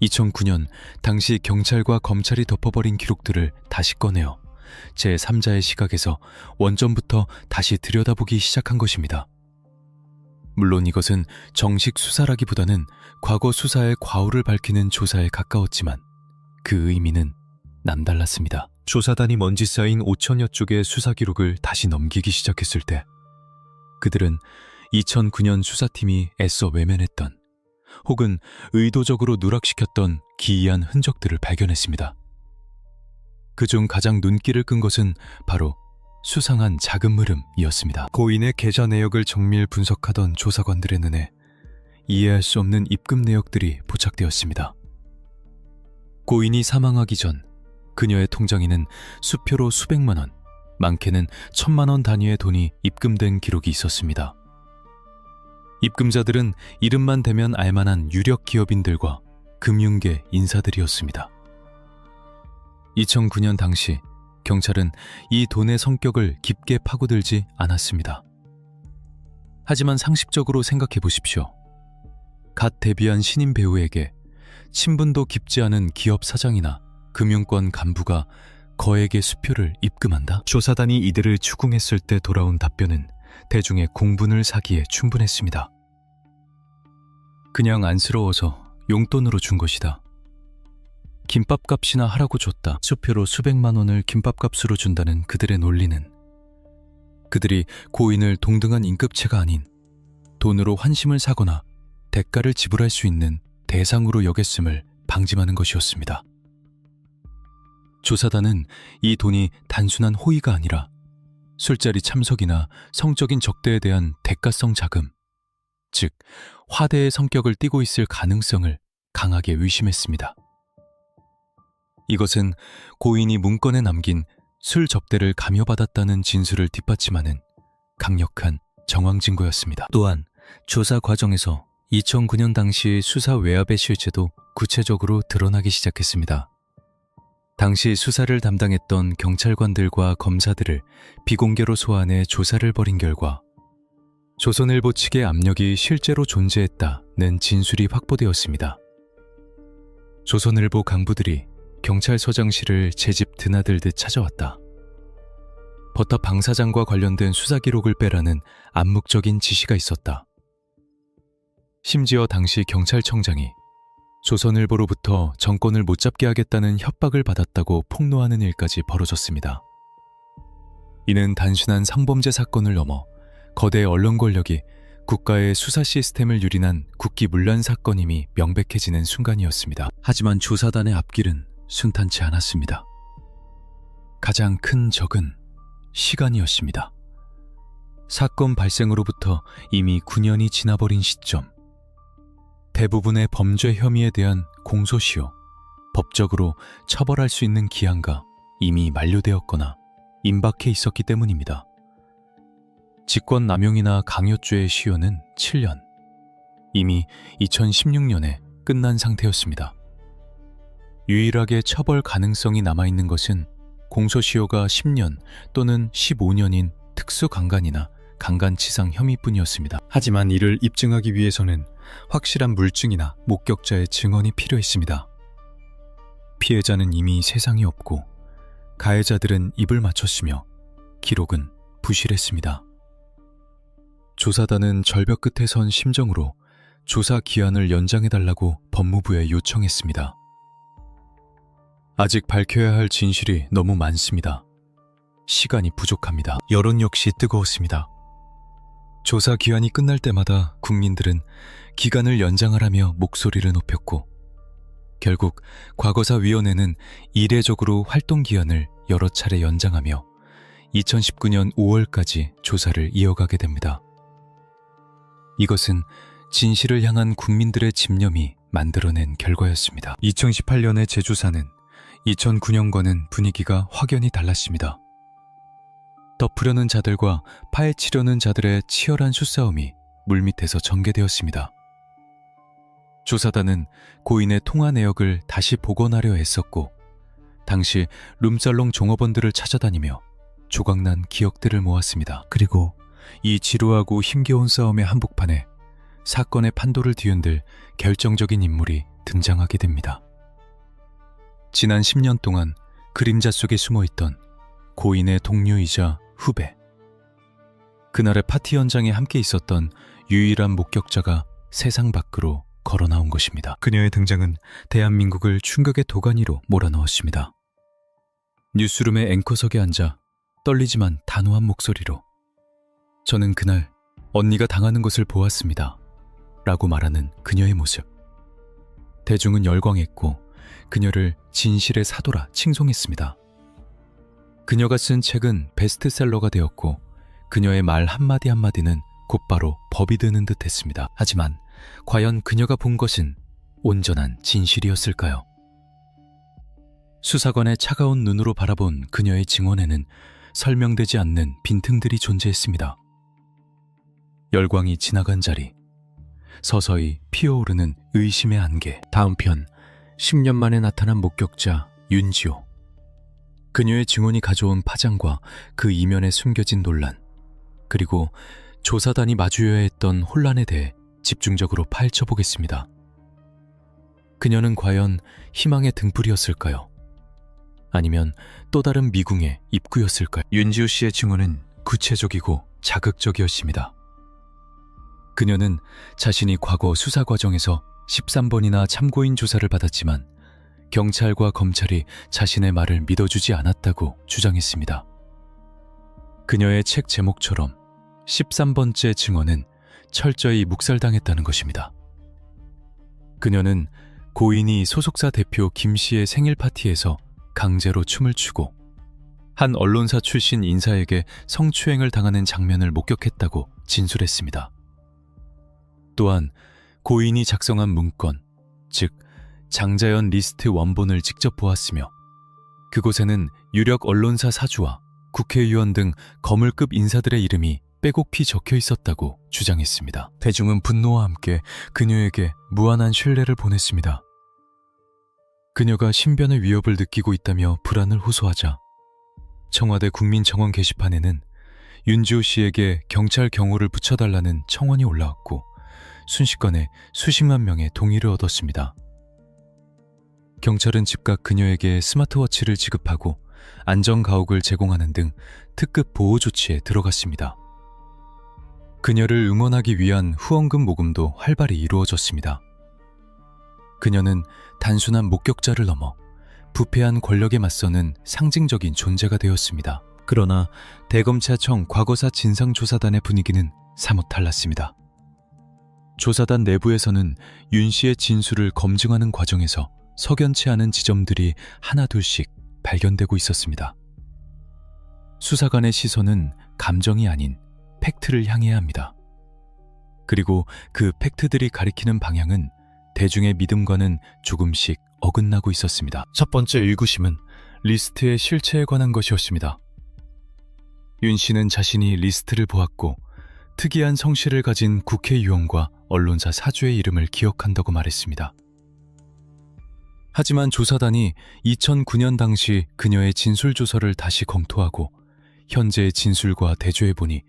2009년 당시 경찰과 검찰이 덮어버린 기록들을 다시 꺼내어 제3자의 시각에서 원점부터 다시 들여다보기 시작한 것입니다. 물론 이것은 정식 수사라기보다는 과거 수사의 과오를 밝히는 조사에 가까웠지만 그 의미는 남달랐습니다. 조사단이 먼지 쌓인 5천여 쪽의 수사 기록을 다시 넘기기 시작했을 때 그들은 2009년 수사팀이 애써 외면했던 혹은 의도적으로 누락시켰던 기이한 흔적들을 발견했습니다. 그중 가장 눈길을 끈 것은 바로 수상한 자금 흐름이었습니다. 고인의 계좌 내역을 정밀 분석하던 조사관들의 눈에 이해할 수 없는 입금 내역들이 포착되었습니다. 고인이 사망하기 전 그녀의 통장에는 수표로 수백만 원, 많게는 1,000만 원 단위의 돈이 입금된 기록이 있었습니다. 입금자들은 이름만 대면 알만한 유력 기업인들과 금융계 인사들이었습니다. 2009년 당시 경찰은 이 돈의 성격을 깊게 파고들지 않았습니다. 하지만 상식적으로 생각해 보십시오. 갓 데뷔한 신인 배우에게 친분도 깊지 않은 기업 사장이나 금융권 간부가 거액의 수표를 입금한다? 조사단이 이들을 추궁했을 때 돌아온 답변은 대중의 공분을 사기에 충분했습니다. 그냥 안쓰러워서 용돈으로 준 것이다. 김밥값이나 하라고 줬다. 수표로 수백만 원을 김밥값으로 준다는 그들의 논리는 그들이 고인을 동등한 임급체가 아닌 돈으로 환심을 사거나 대가를 지불할 수 있는 대상으로 여겼음을 방심하는 것이었습니다. 조사단은 이 돈이 단순한 호의가 아니라 술자리 참석이나 성적인 적대에 대한 대가성 자금, 즉 화대의 성격을 띠고 있을 가능성을 강하게 의심했습니다. 이것은 고인이 문건에 남긴 술 접대를 감여받았다는 진술을 뒷받침하는 강력한 정황 증거였습니다. 또한 조사 과정에서 2009년 당시 수사 외압의 실체도 구체적으로 드러나기 시작했습니다. 당시 수사를 담당했던 경찰관들과 검사들을 비공개로 소환해 조사를 벌인 결과 조선일보 측의 압력이 실제로 존재했다는 진술이 확보되었습니다. 조선일보 강부들이 경찰서장실을 제 집 드나들듯 찾아왔다. 버터 방사장과 관련된 수사 기록을 빼라는 암묵적인 지시가 있었다. 심지어 당시 경찰청장이 조선일보로부터 정권을 못 잡게 하겠다는 협박을 받았다고 폭로하는 일까지 벌어졌습니다. 이는 단순한 성범죄 사건을 넘어 거대 언론 권력이 국가의 수사 시스템을 유린한 국기문란 사건임이 명백해지는 순간이었습니다. 하지만 조사단의 앞길은 순탄치 않았습니다. 가장 큰 적은 시간이었습니다. 사건 발생으로부터 이미 9년이 지나버린 시점, 대부분의 범죄 혐의에 대한 공소시효, 법적으로 처벌할 수 있는 기한가 이미 만료되었거나 임박해 있었기 때문입니다. 직권남용이나 강요죄의 시효는 7년, 이미 2016년에 끝난 상태였습니다. 유일하게 처벌 가능성이 남아있는 것은 공소시효가 10년 또는 15년인 특수강간이나 강간치상 혐의뿐이었습니다. 하지만 이를 입증하기 위해서는 확실한 물증이나 목격자의 증언이 필요했습니다. 피해자는 이미 세상에 없고 가해자들은 입을 맞췄으며 기록은 부실했습니다. 조사단은 절벽 끝에 선 심정으로 조사 기한을 연장해달라고 법무부에 요청했습니다. 아직 밝혀야 할 진실이 너무 많습니다. 시간이 부족합니다. 여론 역시 뜨거웠습니다. 조사 기한이 끝날 때마다 국민들은 기간을 연장하라며 목소리를 높였고 결국 과거사위원회는 이례적으로 활동 기한을 여러 차례 연장하며 2019년 5월까지 조사를 이어가게 됩니다. 이것은 진실을 향한 국민들의 집념이 만들어낸 결과였습니다. 2018년의 제주사는 2009년과는 분위기가 확연히 달랐습니다. 덮으려는 자들과 파헤치려는 자들의 치열한 수싸움이 물밑에서 전개되었습니다. 조사단은 고인의 통화 내역을 다시 복원하려 애썼고 당시 룸살롱 종업원들을 찾아다니며 조각난 기억들을 모았습니다. 그리고 이 지루하고 힘겨운 싸움의 한복판에 사건의 판도를 뒤흔들 결정적인 인물이 등장하게 됩니다. 지난 10년 동안 그림자 속에 숨어있던 고인의 동료이자 후배. 그날의 파티 현장에 함께 있었던 유일한 목격자가 세상 밖으로 걸어 나온 것입니다. 그녀의 등장은 대한민국을 충격의 도가니로 몰아넣었습니다. 뉴스룸의 앵커석에 앉아 떨리지만 단호한 목소리로 저는 그날 언니가 당하는 것을 보았습니다. 라고 말하는 그녀의 모습. 대중은 열광했고 그녀를 진실의 사도라 칭송했습니다. 그녀가 쓴 책은 베스트셀러가 되었고 그녀의 말 한마디 한마디는 곧바로 법이 드는 듯 했습니다. 하지만 과연 그녀가 본 것은 온전한 진실이었을까요? 수사관의 차가운 눈으로 바라본 그녀의 증언에는 설명되지 않는 빈틈들이 존재했습니다. 열광이 지나간 자리, 서서히 피어오르는 의심의 안개. 다음 편, 10년 만에 나타난 목격자 윤지호. 그녀의 증언이 가져온 파장과 그 이면에 숨겨진 논란, 그리고 조사단이 마주해야 했던 혼란에 대해 집중적으로 파헤쳐보겠습니다. 그녀는 과연 희망의 등불이었을까요? 아니면 또 다른 미궁의 입구였을까요? 윤지호 씨의 증언은 구체적이고 자극적이었습니다. 그녀는 자신이 과거 수사 과정에서 13번이나 참고인 조사를 받았지만 경찰과 검찰이 자신의 말을 믿어주지 않았다고 주장했습니다. 그녀의 책 제목처럼 13번째 증언은 철저히 묵살당했다는 것입니다. 그녀는 고인이 소속사 대표 김 씨의 생일 파티에서 강제로 춤을 추고 한 언론사 출신 인사에게 성추행을 당하는 장면을 목격했다고 진술했습니다. 또한 고인이 작성한 문건, 즉 장자연 리스트 원본을 직접 보았으며 그곳에는 유력 언론사 사주와 국회의원 등 거물급 인사들의 이름이 빼곡히 적혀 있었다고 주장했습니다. 대중은 분노와 함께 그녀에게 무한한 신뢰를 보냈습니다. 그녀가 신변의 위협을 느끼고 있다며 불안을 호소하자 청와대 국민청원 게시판에는 윤지호 씨에게 경찰 경호를 붙여달라는 청원이 올라왔고 순식간에 수십만 명의 동의를 얻었습니다. 경찰은 즉각 그녀에게 스마트워치를 지급하고 안전가옥을 제공하는 등 특급 보호 조치에 들어갔습니다. 그녀를 응원하기 위한 후원금 모금도 활발히 이루어졌습니다. 그녀는 단순한 목격자를 넘어 부패한 권력에 맞서는 상징적인 존재가 되었습니다. 그러나 대검찰청 과거사 진상조사단의 분위기는 사뭇 달랐습니다. 조사단 내부에서는 윤 씨의 진술을 검증하는 과정에서 석연치 않은 지점들이 하나둘씩 발견되고 있었습니다. 수사관의 시선은 감정이 아닌 팩트를 향해야 합니다. 그리고 그 팩트들이 가리키는 방향은 대중의 믿음과는 조금씩 어긋나고 있었습니다. 첫 번째 의구심은 리스트의 실체에 관한 것이었습니다. 윤 씨는 자신이 리스트를 보았고 특이한 성씨를 가진 국회의원과 언론사 사주의 이름을 기억한다고 말했습니다. 하지만 조사단이 2009년 당시 그녀의 진술 조서를 다시 검토하고 현재의 진술과 대조해보니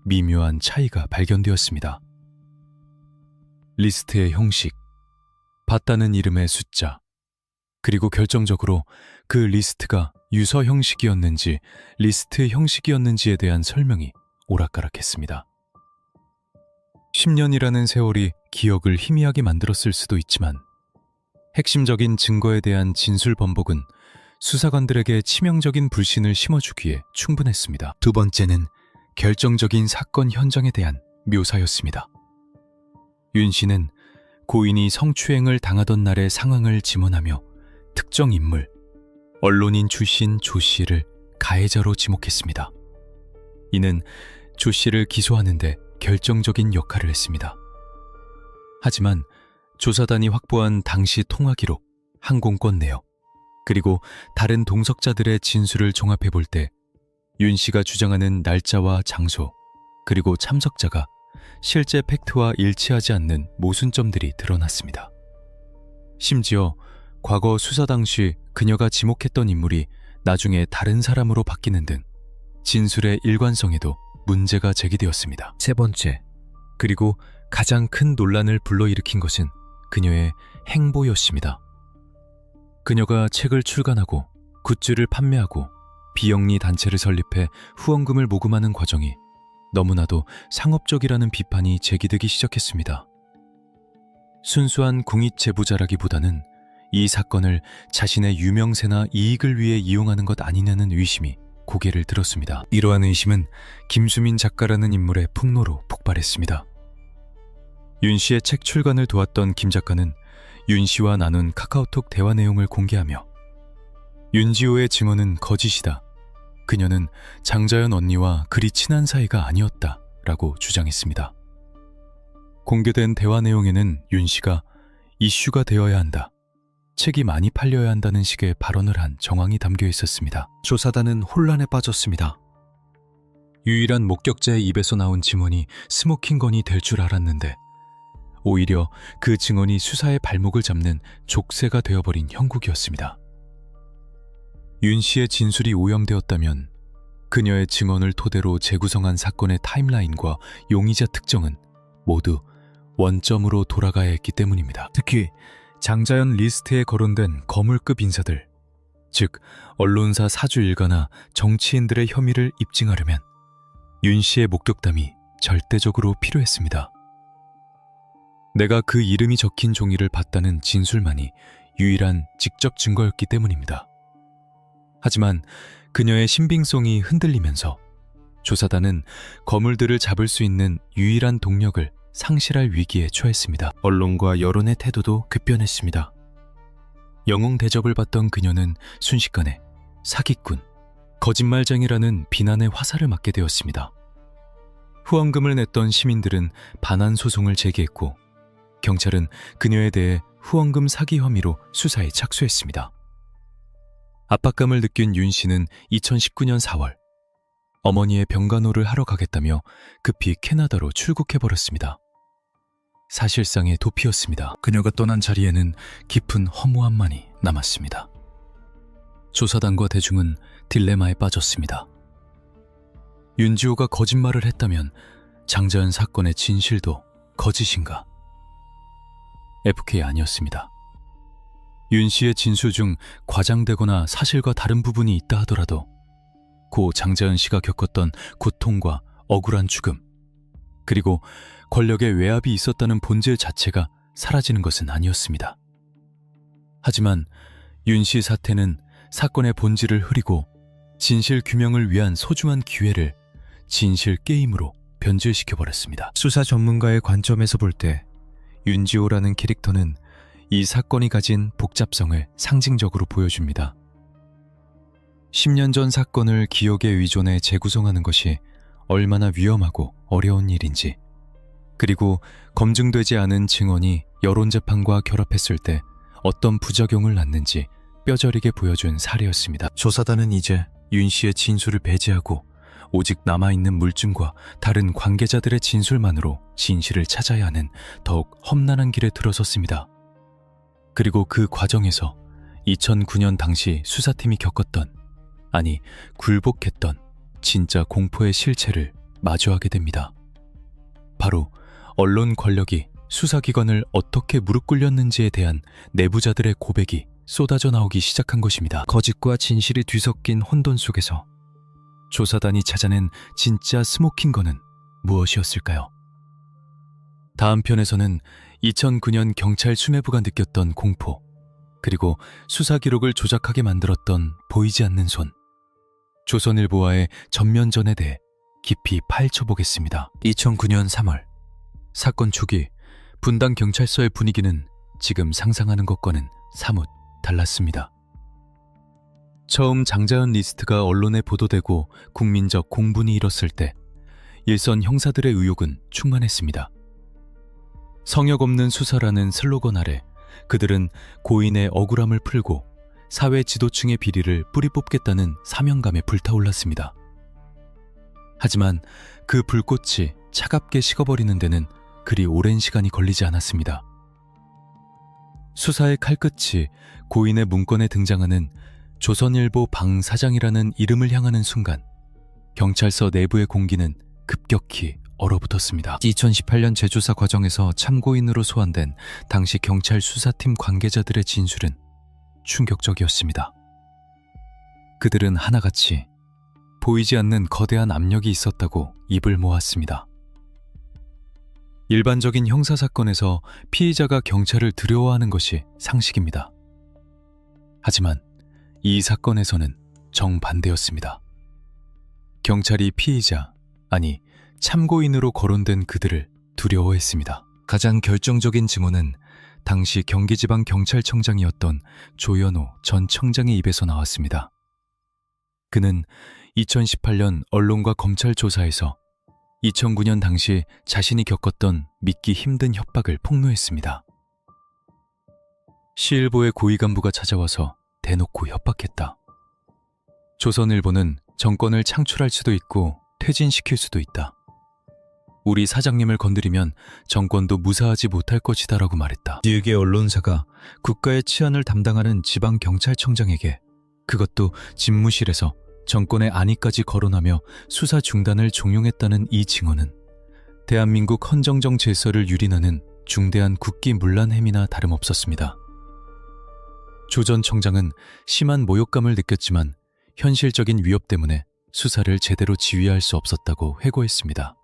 미묘한 차이가 발견되었습니다. 리스트의 형식, 봤다는 이름의 숫자, 그리고 결정적으로 그 리스트가 유서 형식이었는지 리스트 형식이었는지에 대한 설명이 오락가락했습니다. 10년이라는 세월이 기억을 희미하게 만들었을 수도 있지만 핵심적인 증거에 대한 진술 번복은 수사관들에게 치명적인 불신을 심어주기에 충분했습니다. 두 번째는 결정적인 사건 현장에 대한 묘사였습니다. 윤 씨는 고인이 성추행을 당하던 날의 상황을 지mon하며 특정 인물, 언론인 출신 조 씨를 가해자로 지목했습니다. 이는 조 씨를 기소하는 데 결정적인 역할을 했습니다. 하지만 조사단이 확보한 당시 통화 기록, 항공권 내역, 그리고 다른 동석자들의 진술을 종합해 볼 때 윤 씨가 주장하는 날짜와 장소, 그리고 참석자가 실제 팩트와 일치하지 않는 모순점들이 드러났습니다. 심지어 과거 수사 당시 그녀가 지목했던 인물이 나중에 다른 사람으로 바뀌는 등 진술의 일관성에도 문제가 제기되었습니다. 세 번째, 그리고 가장 큰 논란을 불러일으킨 것은 그녀의 행보였습니다. 그녀가 책을 출간하고 굿즈를 판매하고 비영리 단체를 설립해 후원금을 모금하는 과정이 너무나도 상업적이라는 비판이 제기되기 시작했습니다. 순수한 궁입 제보자라기보다는 이 사건을 자신의 유명세나 이익을 위해 이용하는 것 아니냐는 의심이 고개를 들었습니다. 이러한 의심은 김수민 작가라는 인물의 폭로로 폭발했습니다. 윤 씨의 책 출간을 도왔던 김 작가는 윤 씨와 나눈 카카오톡 대화 내용을 공개하며 윤지호의 증언은 거짓이다. 그녀는 장자연 언니와 그리 친한 사이가 아니었다 라고 주장했습니다. 공개된 대화 내용에는 윤 씨가 이슈가 되어야 한다, 책이 많이 팔려야 한다는 식의 발언을 한 정황이 담겨 있었습니다. 조사단은 혼란에 빠졌습니다. 유일한 목격자의 입에서 나온 증언이 스모킹건이 될 줄 알았는데 오히려 그 증언이 수사의 발목을 잡는 족쇄가 되어버린 형국이었습니다. 윤 씨의 진술이 오염되었다면 그녀의 증언을 토대로 재구성한 사건의 타임라인과 용의자 특정은 모두 원점으로 돌아가야 했기 때문입니다. 특히 장자연 리스트에 거론된 거물급 인사들, 즉 언론사 사주 일가나 정치인들의 혐의를 입증하려면 윤 씨의 목격담이 절대적으로 필요했습니다. 내가 그 이름이 적힌 종이를 봤다는 진술만이 유일한 직접 증거였기 때문입니다. 하지만 그녀의 신빙성이 흔들리면서 조사단은 거물들을 잡을 수 있는 유일한 동력을 상실할 위기에 처했습니다. 언론과 여론의 태도도 급변했습니다. 영웅 대접을 받던 그녀는 순식간에 사기꾼, 거짓말쟁이라는 비난의 화살을 맞게 되었습니다. 후원금을 냈던 시민들은 반환 소송을 제기했고 경찰은 그녀에 대해 후원금 사기 혐의로 수사에 착수했습니다. 압박감을 느낀 윤 씨는 2019년 4월 어머니의 병간호를 하러 가겠다며 급히 캐나다로 출국해버렸습니다. 사실상의 도피였습니다. 그녀가 떠난 자리에는 깊은 허무함만이 남았습니다. 조사단과 대중은 딜레마에 빠졌습니다. 윤지호가 거짓말을 했다면 장자연 사건의 진실도 거짓인가? FK 아니었습니다. 윤 씨의 진술 중 과장되거나 사실과 다른 부분이 있다 하더라도 고 장자연 씨가 겪었던 고통과 억울한 죽음, 그리고 권력의 외압이 있었다는 본질 자체가 사라지는 것은 아니었습니다. 하지만 윤 씨 사태는 사건의 본질을 흐리고 진실 규명을 위한 소중한 기회를 진실 게임으로 변질시켜버렸습니다. 수사 전문가의 관점에서 볼 때 윤지호라는 캐릭터는 이 사건이 가진 복잡성을 상징적으로 보여줍니다. 10년 전 사건을 기억에 의존해 재구성하는 것이 얼마나 위험하고 어려운 일인지, 그리고 검증되지 않은 증언이 여론재판과 결합했을 때 어떤 부작용을 낳는지 뼈저리게 보여준 사례였습니다. 조사단은 이제 윤 씨의 진술을 배제하고 오직 남아있는 물증과 다른 관계자들의 진술만으로 진실을 찾아야 하는 더욱 험난한 길에 들어섰습니다. 그리고 그 과정에서 2009년 당시 수사팀이 겪었던, 아니 굴복했던 진짜 공포의 실체를 마주하게 됩니다. 바로 언론 권력이 수사기관을 어떻게 무릎 꿇렸는지에 대한 내부자들의 고백이 쏟아져 나오기 시작한 것입니다. 거짓과 진실이 뒤섞인 혼돈 속에서 조사단이 찾아낸 진짜 스모킹건은 무엇이었을까요? 다음 편에서는 2009년 경찰 수뇌부가 느꼈던 공포, 그리고 수사 기록을 조작하게 만들었던 보이지 않는 손, 조선일보와의 전면전에 대해 깊이 파헤쳐 보겠습니다. 2009년 3월, 사건 초기 분당 경찰서의 분위기는 지금 상상하는 것과는 사뭇 달랐습니다. 처음 장자연 리스트가 언론에 보도되고 국민적 공분이 일었을 때 일선 형사들의 의욕은 충만했습니다. 성역 없는 수사라는 슬로건 아래 그들은 고인의 억울함을 풀고 사회 지도층의 비리를 뿌리 뽑겠다는 사명감에 불타올랐습니다. 하지만 그 불꽃이 차갑게 식어버리는 데는 그리 오랜 시간이 걸리지 않았습니다. 수사의 칼끝이 고인의 문건에 등장하는 조선일보 방 사장이라는 이름을 향하는 순간 경찰서 내부의 공기는 급격히 얼어붙었습니다. 2018년 재조사 과정에서 참고인으로 소환된 당시 경찰 수사팀 관계자들의 진술은 충격적이었습니다. 그들은 하나같이 보이지 않는 거대한 압력이 있었다고 입을 모았습니다. 일반적인 형사사건에서 피의자가 경찰을 두려워하는 것이 상식입니다. 하지만 이 사건에서는 정반대였습니다. 경찰이 피의자, 아니 참고인으로 거론된 그들을 두려워했습니다. 가장 결정적인 증언은 당시 경기지방경찰청장이었던 조현오 전 청장의 입에서 나왔습니다. 그는 2018년 언론과 검찰 조사에서 2009년 당시 자신이 겪었던 믿기 힘든 협박을 폭로했습니다. 시일보의 고위 간부가 찾아와서 대놓고 협박했다. 조선일보는 정권을 창출할 수도 있고 퇴진시킬 수도 있다. 우리 사장님을 건드리면 정권도 무사하지 못할 것이다 라고 말했다. 뉴욕의 언론사가 국가의 치안을 담당하는 지방경찰청장에게, 그것도 집무실에서 정권의 안위까지 거론하며 수사 중단을 종용했다는 이 증언은 대한민국 헌정정 질서를 유린하는 중대한 국기문란 행위나 다름없었습니다. 조 전 청장은 심한 모욕감을 느꼈지만 현실적인 위협 때문에 수사를 제대로 지휘할 수 없었다고 회고했습니다.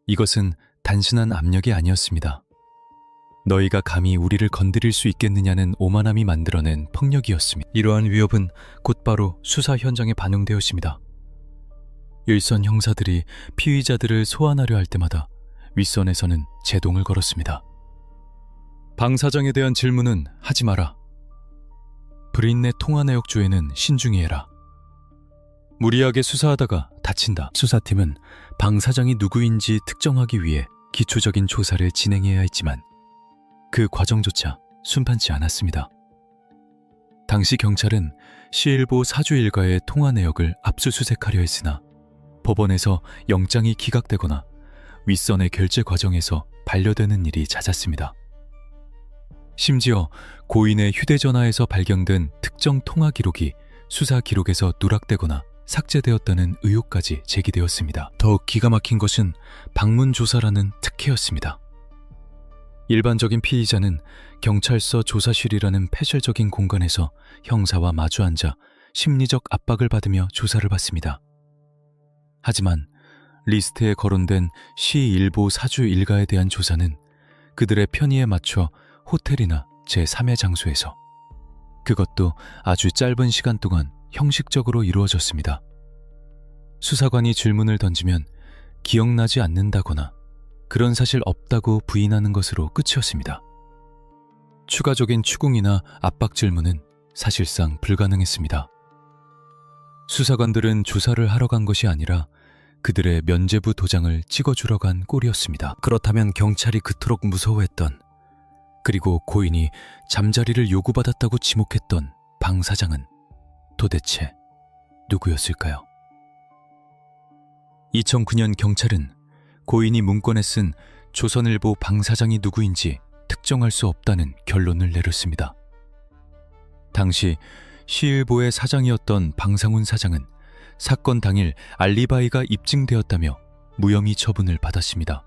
이것은 단순한 압력이 아니었습니다. 너희가 감히 우리를 건드릴 수 있겠느냐는 오만함이 만들어낸 폭력이었습니다. 이러한 위협은 곧바로 수사 현장에 반영되었습니다. 일선 형사들이 피의자들을 소환하려 할 때마다 윗선에서는 제동을 걸었습니다. 방 사장에 대한 질문은 하지 마라. 브린내 통화 내역 조회는 신중히 해라. 무리하게 수사하다가 다친다. 수사팀은 방 사장이 누구인지 특정하기 위해 기초적인 조사를 진행해야 했지만 그 과정조차 순탄치 않았습니다. 당시 경찰은 시일보 사주 일가의 통화 내역을 압수수색하려 했으나 법원에서 영장이 기각되거나 윗선의 결재 과정에서 반려되는 일이 잦았습니다. 심지어 고인의 휴대전화에서 발견된 특정 통화 기록이 수사 기록에서 누락되거나 삭제되었다는 의혹까지 제기되었습니다. 더욱 기가 막힌 것은 방문조사라는 특혜였습니다. 일반적인 피의자는 경찰서 조사실이라는 폐쇄적인 공간에서 형사와 마주 앉아 심리적 압박을 받으며 조사를 받습니다. 하지만 리스트에 거론된 시일보 사주 일가에 대한 조사는 그들의 편의에 맞춰 호텔이나 제3의 장소에서, 그것도 아주 짧은 시간 동안 형식적으로 이루어졌습니다. 수사관이 질문을 던지면 기억나지 않는다거나 그런 사실 없다고 부인하는 것으로 끝이었습니다. 추가적인 추궁이나 압박 질문은 사실상 불가능했습니다. 수사관들은 조사를 하러 간 것이 아니라 그들의 면죄부 도장을 찍어주러 간 꼴이었습니다. 그렇다면 경찰이 그토록 무서워했던, 그리고 고인이 잠자리를 요구받았다고 지목했던 방 사장은 도대체 누구였을까요? 2009년 경찰은 고인이 문건에 쓴 조선일보 방 사장이 누구인지 특정할 수 없다는 결론을 내렸습니다. 당시 시일보의 사장이었던 방상훈 사장은 사건 당일 알리바이가 입증되었다며 무혐의 처분을 받았습니다.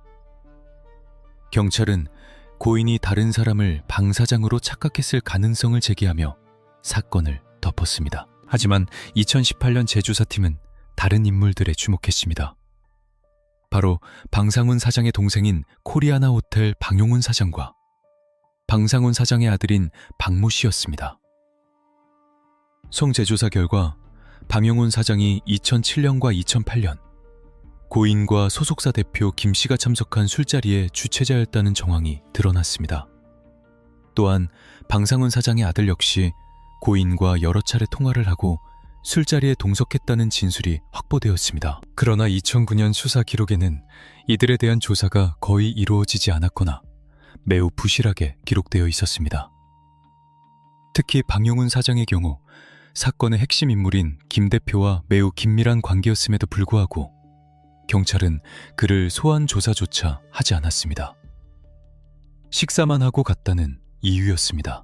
경찰은 고인이 다른 사람을 방 사장으로 착각했을 가능성을 제기하며 사건을 덮었습니다. 하지만 2018년 재조사팀은 다른 인물들에 주목했습니다. 바로 방상훈 사장의 동생인 코리아나 호텔 방용훈 사장과 방상훈 사장의 아들인 박모 씨였습니다. 송 재조사 결과 방용훈 사장이 2007년과 2008년 고인과 소속사 대표 김 씨가 참석한 술자리의 주최자였다는 정황이 드러났습니다. 또한 방상훈 사장의 아들 역시 고인과 여러 차례 통화를 하고 술자리에 동석했다는 진술이 확보되었습니다. 그러나 2009년 수사 기록에는 이들에 대한 조사가 거의 이루어지지 않았거나 매우 부실하게 기록되어 있었습니다. 특히 방용훈 사장의 경우 사건의 핵심 인물인 김 대표와 매우 긴밀한 관계였음에도 불구하고 경찰은 그를 소환 조사조차 하지 않았습니다. 식사만 하고 갔다는 이유였습니다.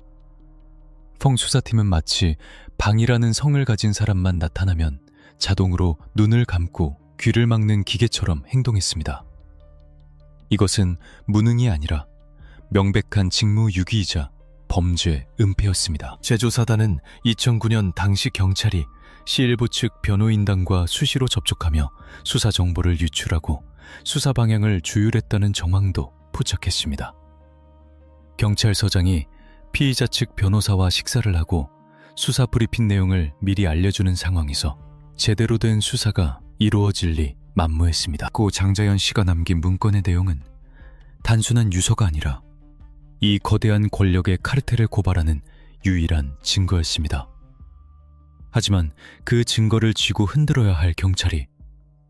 펑 수사팀은 마치 방이라는 성을 가진 사람만 나타나면 자동으로 눈을 감고 귀를 막는 기계처럼 행동했습니다. 이것은 무능이 아니라 명백한 직무유기이자 범죄 은폐였습니다. 제조사단은 2009년 당시 경찰이 C1부 측 변호인단과 수시로 접촉하며 수사 정보를 유출하고 수사 방향을 조율했다는 정황도 포착했습니다. 경찰서장이 피의자 측 변호사와 식사를 하고 수사 브리핑 내용을 미리 알려주는 상황에서 제대로 된 수사가 이루어질 리 만무했습니다. 고 장자연 씨가 남긴 문건의 내용은 단순한 유서가 아니라 이 거대한 권력의 카르텔을 고발하는 유일한 증거였습니다. 하지만 그 증거를 쥐고 흔들어야 할 경찰이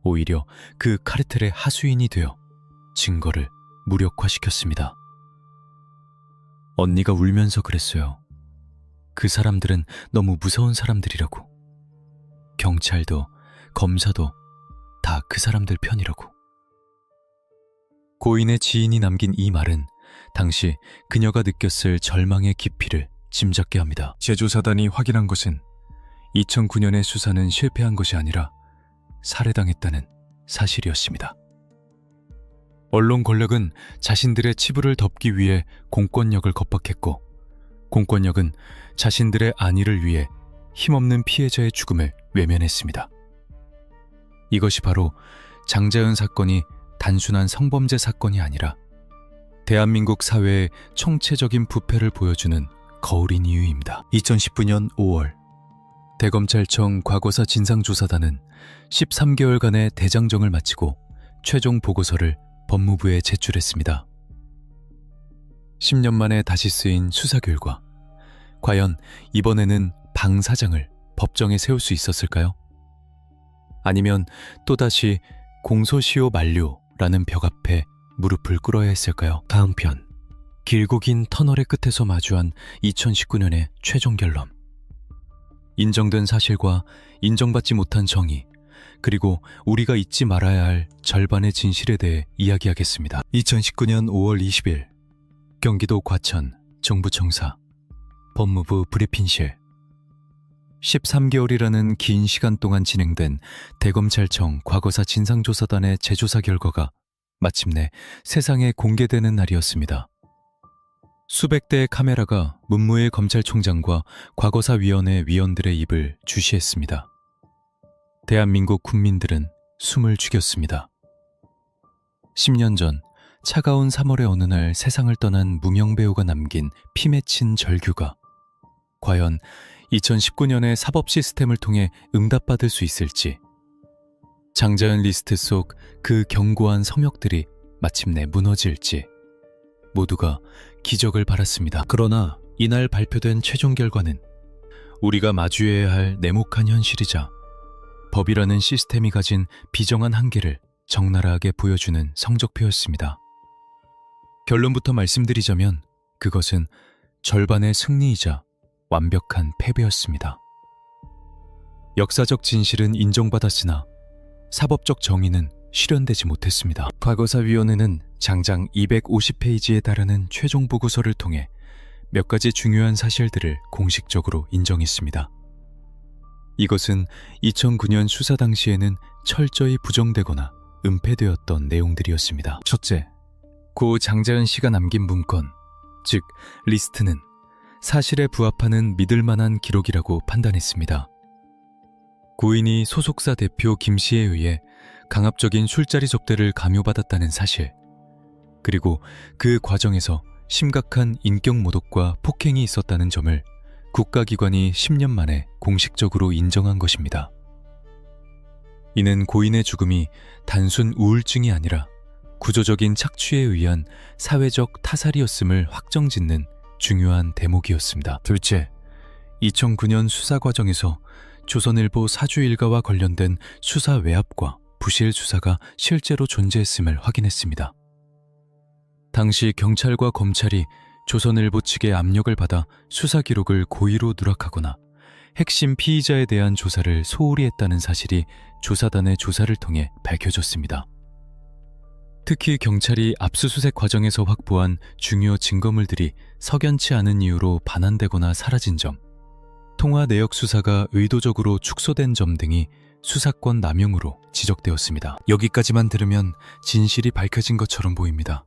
오히려 그 카르텔의 하수인이 되어 증거를 무력화시켰습니다. 언니가 울면서 그랬어요. 그 사람들은 너무 무서운 사람들이라고. 경찰도 검사도 다 그 사람들 편이라고. 고인의 지인이 남긴 이 말은 당시 그녀가 느꼈을 절망의 깊이를 짐작게 합니다. 제조사단이 확인한 것은 2009년의 수사는 실패한 것이 아니라 살해당했다는 사실이었습니다. 언론 권력은 자신들의 치부를 덮기 위해 공권력을 겁박했고, 공권력은 자신들의 안위를 위해 힘없는 피해자의 죽음을 외면했습니다. 이것이 바로 장자연 사건이 단순한 성범죄 사건이 아니라 대한민국 사회의 총체적인 부패를 보여주는 거울인 이유입니다. 2019년 5월 대검찰청 과거사 진상조사단은 13개월간의 대장정을 마치고 최종 보고서를 법무부에 제출했습니다. 10년 만에 다시 쓰인 수사 결과, 과연 이번에는 방 사장을 법정에 세울 수 있었을까요? 아니면 또다시 공소시효 만료라는 벽 앞에 무릎을 꿇어야 했을까요? 다음 편, 길고 긴 터널의 끝에서 마주한 2019년의 최종 결론. 인정된 사실과 인정받지 못한 정의, 그리고 우리가 잊지 말아야 할 절반의 진실에 대해 이야기하겠습니다. 2019년 5월 20일 경기도 과천 정부청사 법무부 브리핑실. 13개월이라는 긴 시간 동안 진행된 대검찰청 과거사 진상조사단의 재조사 결과가 마침내 세상에 공개되는 날이었습니다. 수백 대의 카메라가 문무일 검찰총장과 과거사위원회 위원들의 입을 주시했습니다. 대한민국 국민들은 숨을 죽였습니다. 10년 전 차가운 3월의 어느 날 세상을 떠난 무명배우가 남긴 피 맺힌 절규가 과연 2019년의 사법 시스템을 통해 응답받을 수 있을지, 장자연 리스트 속 그 견고한 성역들이 마침내 무너질지 모두가 기적을 바랐습니다. 그러나 이날 발표된 최종 결과는 우리가 마주해야 할 냉혹한 현실이자 법이라는 시스템이 가진 비정한 한계를 적나라하게 보여주는 성적표였습니다. 결론부터 말씀드리자면 그것은 절반의 승리이자 완벽한 패배였습니다. 역사적 진실은 인정받았으나 사법적 정의는 실현되지 못했습니다. 과거사위원회는 장장 250페이지에 달하는 최종 보고서를 통해 몇 가지 중요한 사실들을 공식적으로 인정했습니다. 이것은 2009년 수사 당시에는 철저히 부정되거나 은폐되었던 내용들이었습니다. 첫째, 고 장자연 씨가 남긴 문건, 즉 리스트는 사실에 부합하는 믿을 만한 기록이라고 판단했습니다. 고인이 소속사 대표 김 씨에 의해 강압적인 술자리 접대를 강요받았다는 사실, 그리고 그 과정에서 심각한 인격 모독과 폭행이 있었다는 점을 국가기관이 10년 만에 공식적으로 인정한 것입니다. 이는 고인의 죽음이 단순 우울증이 아니라 구조적인 착취에 의한 사회적 타살이었음을 확정짓는 중요한 대목이었습니다. 둘째, 2009년 수사 과정에서 조선일보 사주 일가와 관련된 수사 외압과 부실 수사가 실제로 존재했음을 확인했습니다. 당시 경찰과 검찰이 조선일보 측의 압력을 받아 수사 기록을 고의로 누락하거나 핵심 피의자에 대한 조사를 소홀히 했다는 사실이 조사단의 조사를 통해 밝혀졌습니다. 특히 경찰이 압수수색 과정에서 확보한 중요 증거물들이 석연치 않은 이유로 반환되거나 사라진 점, 통화 내역 수사가 의도적으로 축소된 점 등이 수사권 남용으로 지적되었습니다. 여기까지만 들으면 진실이 밝혀진 것처럼 보입니다.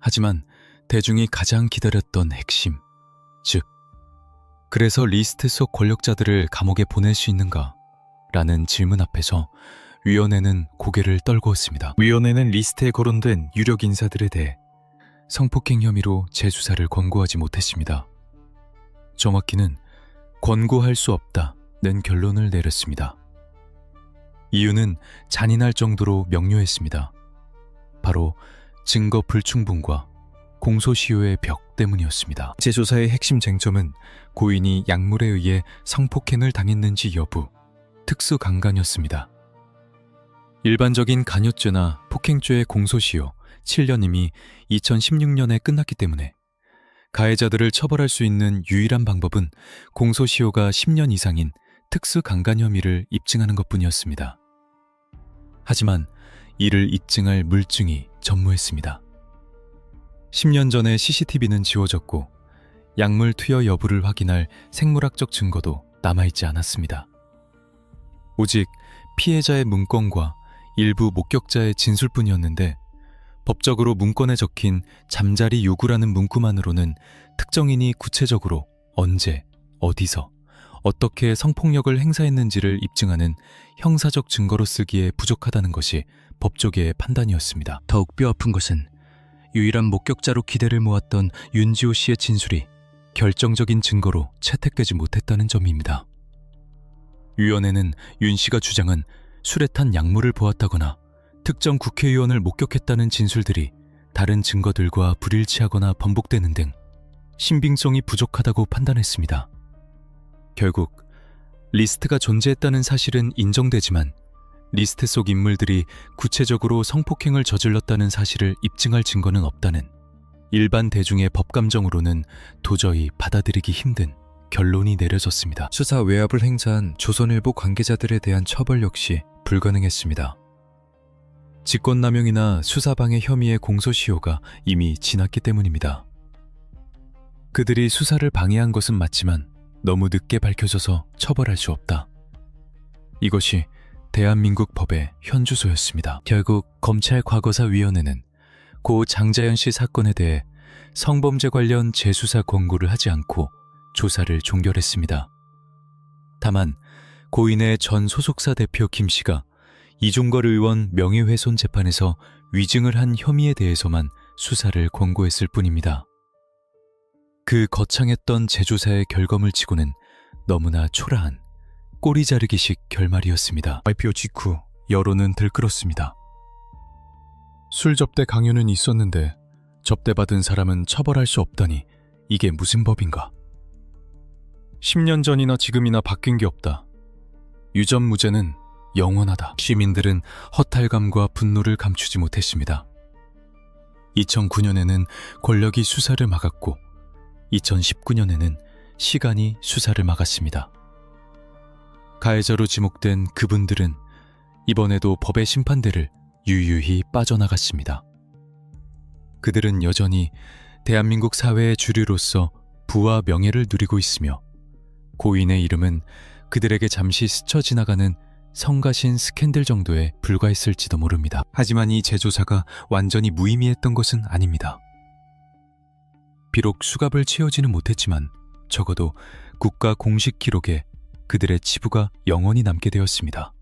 하지만 대중이 가장 기다렸던 핵심, 즉 그래서 리스트 속 권력자들을 감옥에 보낼 수 있는가? 라는 질문 앞에서 위원회는 고개를 떨구었습니다. 위원회는 리스트에 거론된 유력 인사들에 대해 성폭행 혐의로 재수사를 권고하지 못했습니다. 정확히는 권고할 수 없다는 결론을 내렸습니다. 이유는 잔인할 정도로 명료했습니다. 바로 증거 불충분과 공소시효의 벽 때문이었습니다. 재조사의 핵심 쟁점은 고인이 약물에 의해 성폭행을 당했는지 여부, 특수강간이었습니다. 일반적인 간효죄나 폭행죄의 공소시효 7년임이 2016년에 끝났기 때문에 가해자들을 처벌할 수 있는 유일한 방법은 공소시효가 10년 이상인 특수강간 혐의를 입증하는 것뿐이었습니다. 하지만 이를 입증할 물증이 전무했습니다. 10년 전에 CCTV는 지워졌고 약물 투여 여부를 확인할 생물학적 증거도 남아있지 않았습니다. 오직 피해자의 문건과 일부 목격자의 진술뿐이었는데 법적으로 문건에 적힌 잠자리 요구라는 문구만으로는 특정인이 구체적으로 언제, 어디서, 어떻게 성폭력을 행사했는지를 입증하는 형사적 증거로 쓰기에 부족하다는 것이 법조계의 판단이었습니다. 더욱 뼈아픈 것은 유일한 목격자로 기대를 모았던 윤지호 씨의 진술이 결정적인 증거로 채택되지 못했다는 점입니다. 위원회는 윤 씨가 주장한 술에 탄 약물을 보았다거나 특정 국회의원을 목격했다는 진술들이 다른 증거들과 불일치하거나 번복되는 등 신빙성이 부족하다고 판단했습니다. 결국 리스트가 존재했다는 사실은 인정되지만 리스트 속 인물들이 구체적으로 성폭행을 저질렀다는 사실을 입증할 증거는 없다는 일반 대중의 법감정으로는 도저히 받아들이기 힘든 결론이 내려졌습니다. 수사 외압을 행사한 조선일보 관계자들에 대한 처벌 역시 불가능했습니다. 직권남용이나 수사방해 혐의의 공소시효가 이미 지났기 때문입니다. 그들이 수사를 방해한 것은 맞지만 너무 늦게 밝혀져서 처벌할 수 없다. 이것이 대한민국 법의 현주소였습니다. 결국 검찰과거사위원회는 고 장자연 씨 사건에 대해 성범죄 관련 재수사 권고를 하지 않고 조사를 종결했습니다. 다만 고인의 전 소속사 대표 김 씨가 이종걸 의원 명예훼손 재판에서 위증을 한 혐의에 대해서만 수사를 권고했을 뿐입니다. 그 거창했던 재조사의 결검을 치고는 너무나 초라한 꼬리 자르기식 결말이었습니다. 발표 직후 여론은 들끓었습니다. 술 접대 강요는 있었는데 접대받은 사람은 처벌할 수 없다니 이게 무슨 법인가? 10년 전이나 지금이나 바뀐 게 없다. 유전무죄는 영원하다. 시민들은 허탈감과 분노를 감추지 못했습니다. 2009년에는 권력이 수사를 막았고 2019년에는 시간이 수사를 막았습니다. 가해자로 지목된 그분들은 이번에도 법의 심판대를 유유히 빠져나갔습니다. 그들은 여전히 대한민국 사회의 주류로서 부와 명예를 누리고 있으며 고인의 이름은 그들에게 잠시 스쳐 지나가는 성가신 스캔들 정도에 불과했을지도 모릅니다. 하지만 이 재조사가 완전히 무의미했던 것은 아닙니다. 비록 수갑을 채우지는 못했지만 적어도 국가 공식 기록에 그들의 치부가 영원히 남게 되었습니다.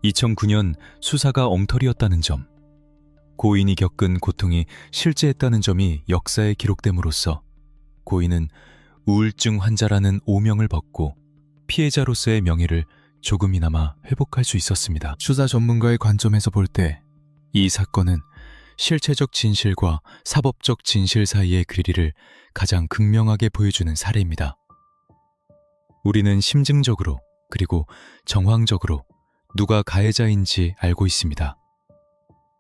2009년 수사가 엉터리였다는 점, 고인이 겪은 고통이 실제했다는 점이 역사에 기록됨으로써 고인은 우울증 환자라는 오명을 벗고 피해자로서의 명예를 조금이나마 회복할 수 있었습니다. 수사 전문가의 관점에서 볼 때 이 사건은 실체적 진실과 사법적 진실 사이의 괴리를 가장 극명하게 보여주는 사례입니다. 우리는 심증적으로 그리고 정황적으로 누가 가해자인지 알고 있습니다.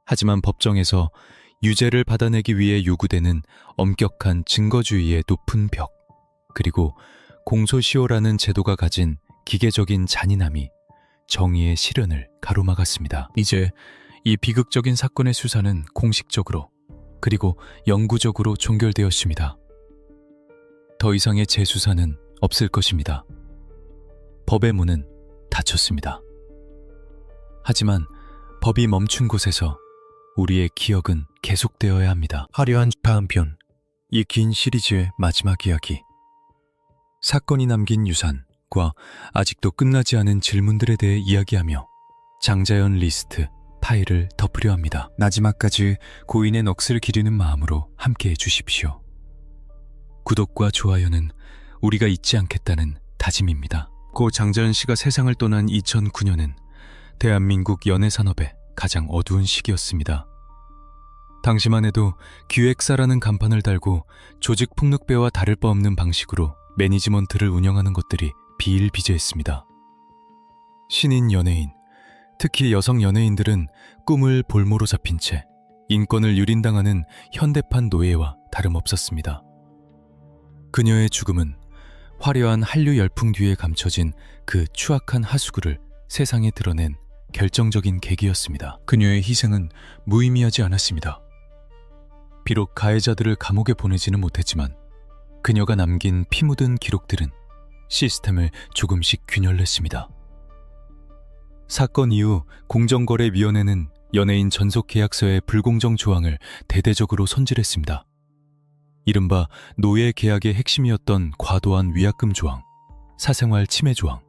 하지만 법정에서 유죄를 받아내기 위해 요구되는 엄격한 증거주의의 높은 벽, 그리고 공소시효라는 제도가 가진 기계적인 잔인함이 정의의 실현을 가로막았습니다. 이제 이 비극적인 사건의 수사는 공식적으로 그리고 영구적으로 종결되었습니다. 더 이상의 재수사는 없을 것입니다. 법의 문은 닫혔습니다. 하지만 법이 멈춘 곳에서 우리의 기억은 계속되어야 합니다. 화려한 다음 편, 이 긴 시리즈의 마지막 이야기. 사건이 남긴 유산과 아직도 끝나지 않은 질문들에 대해 이야기하며 장자연 리스트 파일을 덮으려 합니다. 마지막까지 고인의 넋을 기리는 마음으로 함께해 주십시오. 구독과 좋아요는 우리가 잊지 않겠다는 다짐입니다. 고 장자연 씨가 세상을 떠난 2009년은 대한민국 연예산업의 가장 어두운 시기였습니다. 당시만 해도 기획사라는 간판을 달고 조직 폭력배와 다를 바 없는 방식으로 매니지먼트를 운영하는 것들이 비일비재했습니다. 신인 연예인, 특히 여성 연예인들은 꿈을 볼모로 잡힌 채 인권을 유린당하는 현대판 노예와 다름없었습니다. 그녀의 죽음은 화려한 한류 열풍 뒤에 감춰진 그 추악한 하수구를 세상에 드러낸 결정적인 계기였습니다. 그녀의 희생은 무의미하지 않았습니다. 비록 가해자들을 감옥에 보내지는 못했지만 그녀가 남긴 피 묻은 기록들은 시스템을 조금씩 균열했습니다. 사건 이후 공정거래위원회는 연예인 전속계약서의 불공정 조항을 대대적으로 손질했습니다. 이른바 노예 계약의 핵심이었던 과도한 위약금 조항, 사생활 침해 조항,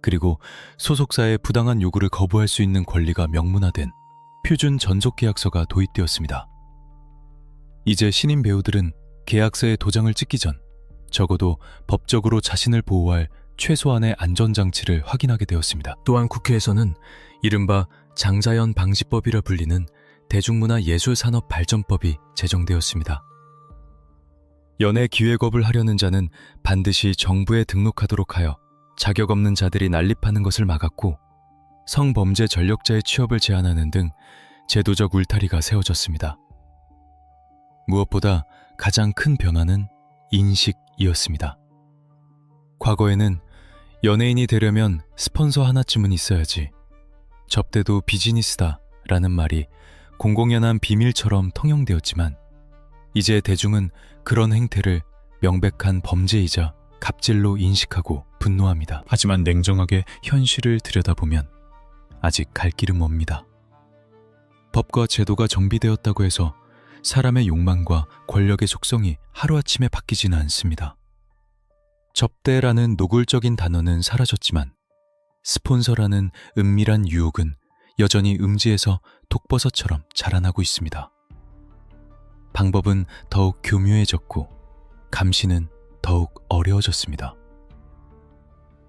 그리고 소속사의 부당한 요구를 거부할 수 있는 권리가 명문화된 표준 전속계약서가 도입되었습니다. 이제 신인 배우들은 계약서에 도장을 찍기 전 적어도 법적으로 자신을 보호할 최소한의 안전장치를 확인하게 되었습니다. 또한 국회에서는 이른바 장자연 방지법이라 불리는 대중문화예술산업발전법이 제정되었습니다. 연예 기획업을 하려는 자는 반드시 정부에 등록하도록 하여 자격 없는 자들이 난립하는 것을 막았고, 성범죄 전력자의 취업을 제한하는 등 제도적 울타리가 세워졌습니다. 무엇보다 가장 큰 변화는 인식이었습니다. 과거에는 연예인이 되려면 스폰서 하나쯤은 있어야지, 접대도 비즈니스다 라는 말이 공공연한 비밀처럼 통용되었지만, 이제 대중은 그런 행태를 명백한 범죄이자 갑질로 인식하고 분노합니다. 하지만 냉정하게 현실을 들여다보면 아직 갈 길은 멉니다. 법과 제도가 정비되었다고 해서 사람의 욕망과 권력의 속성이 하루아침에 바뀌지는 않습니다. 접대라는 노골적인 단어는 사라졌지만 스폰서라는 은밀한 유혹은 여전히 음지에서 독버섯처럼 자라나고 있습니다. 방법은 더욱 교묘해졌고 감시는 더욱 어려워졌습니다.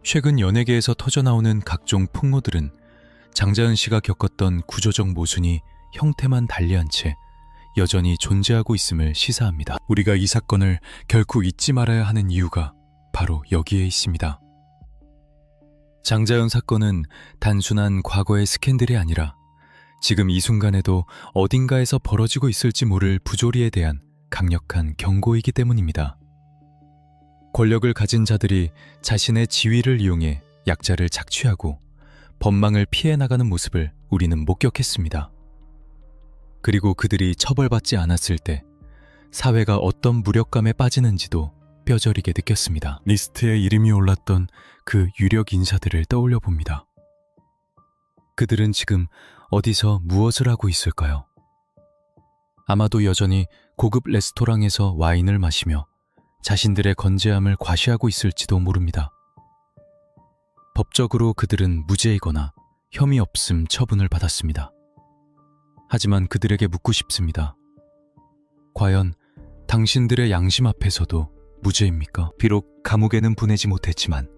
최근 연예계에서 터져나오는 각종 풍모들은 장자연 씨가 겪었던 구조적 모순이 형태만 달리한 채 여전히 존재하고 있음을 시사합니다. 우리가 이 사건을 결코 잊지 말아야 하는 이유가 바로 여기에 있습니다. 장자연 사건은 단순한 과거의 스캔들이 아니라 지금 이 순간에도 어딘가에서 벌어지고 있을지 모를 부조리에 대한 강력한 경고이기 때문입니다. 권력을 가진 자들이 자신의 지위를 이용해 약자를 착취하고 법망을 피해 나가는 모습을 우리는 목격했습니다. 그리고 그들이 처벌받지 않았을 때 사회가 어떤 무력감에 빠지는지도 뼈저리게 느꼈습니다. 리스트에 이름이 올랐던 그 유력 인사들을 떠올려 봅니다. 그들은 지금 어디서 무엇을 하고 있을까요? 아마도 여전히 고급 레스토랑에서 와인을 마시며 자신들의 건재함을 과시하고 있을지도 모릅니다. 법적으로 그들은 무죄이거나 혐의 없음 처분을 받았습니다. 하지만 그들에게 묻고 싶습니다. 과연 당신들의 양심 앞에서도 무죄입니까? 비록 감옥에는 보내지 못했지만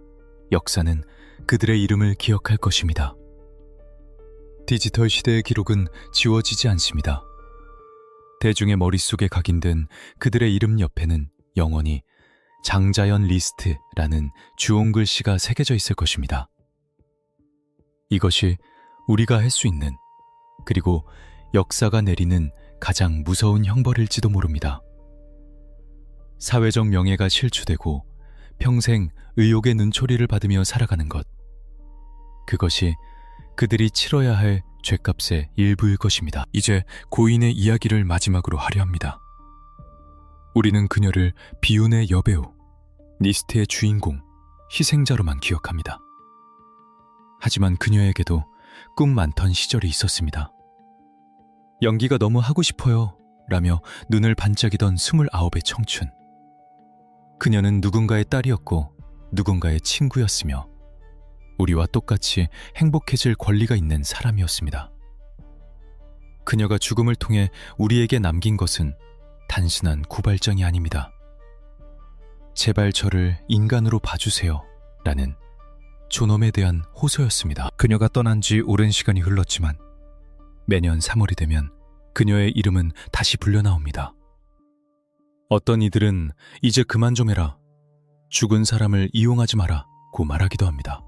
역사는 그들의 이름을 기억할 것입니다. 디지털 시대의 기록은 지워지지 않습니다. 대중의 머릿속에 각인된 그들의 이름 옆에는 영원히 장자연 리스트라는 주홍 글씨가 새겨져 있을 것입니다. 이것이 우리가 할 수 있는, 그리고 역사가 내리는 가장 무서운 형벌일지도 모릅니다. 사회적 명예가 실추되고 평생 의욕의 눈초리를 받으며 살아가는 것, 그것이 그들이 치러야 할 죗값의 일부일 것입니다. 이제 고인의 이야기를 마지막으로 하려 합니다. 우리는 그녀를 비운의 여배우, 니스트의 주인공, 희생자로만 기억합니다. 하지만 그녀에게도 꿈 많던 시절이 있었습니다. 연기가 너무 하고 싶어요 라며 눈을 반짝이던 29의 청춘. 그녀는 누군가의 딸이었고 누군가의 친구였으며 우리와 똑같이 행복해질 권리가 있는 사람이었습니다. 그녀가 죽음을 통해 우리에게 남긴 것은 단순한 구발장이 아닙니다. 제발 저를 인간으로 봐주세요 라는 존엄에 대한 호소였습니다. 그녀가 떠난 지 오랜 시간이 흘렀지만 매년 3월이 되면 그녀의 이름은 다시 불려나옵니다. 어떤 이들은 이제 그만 좀 해라, 죽은 사람을 이용하지 마라 고 말하기도 합니다.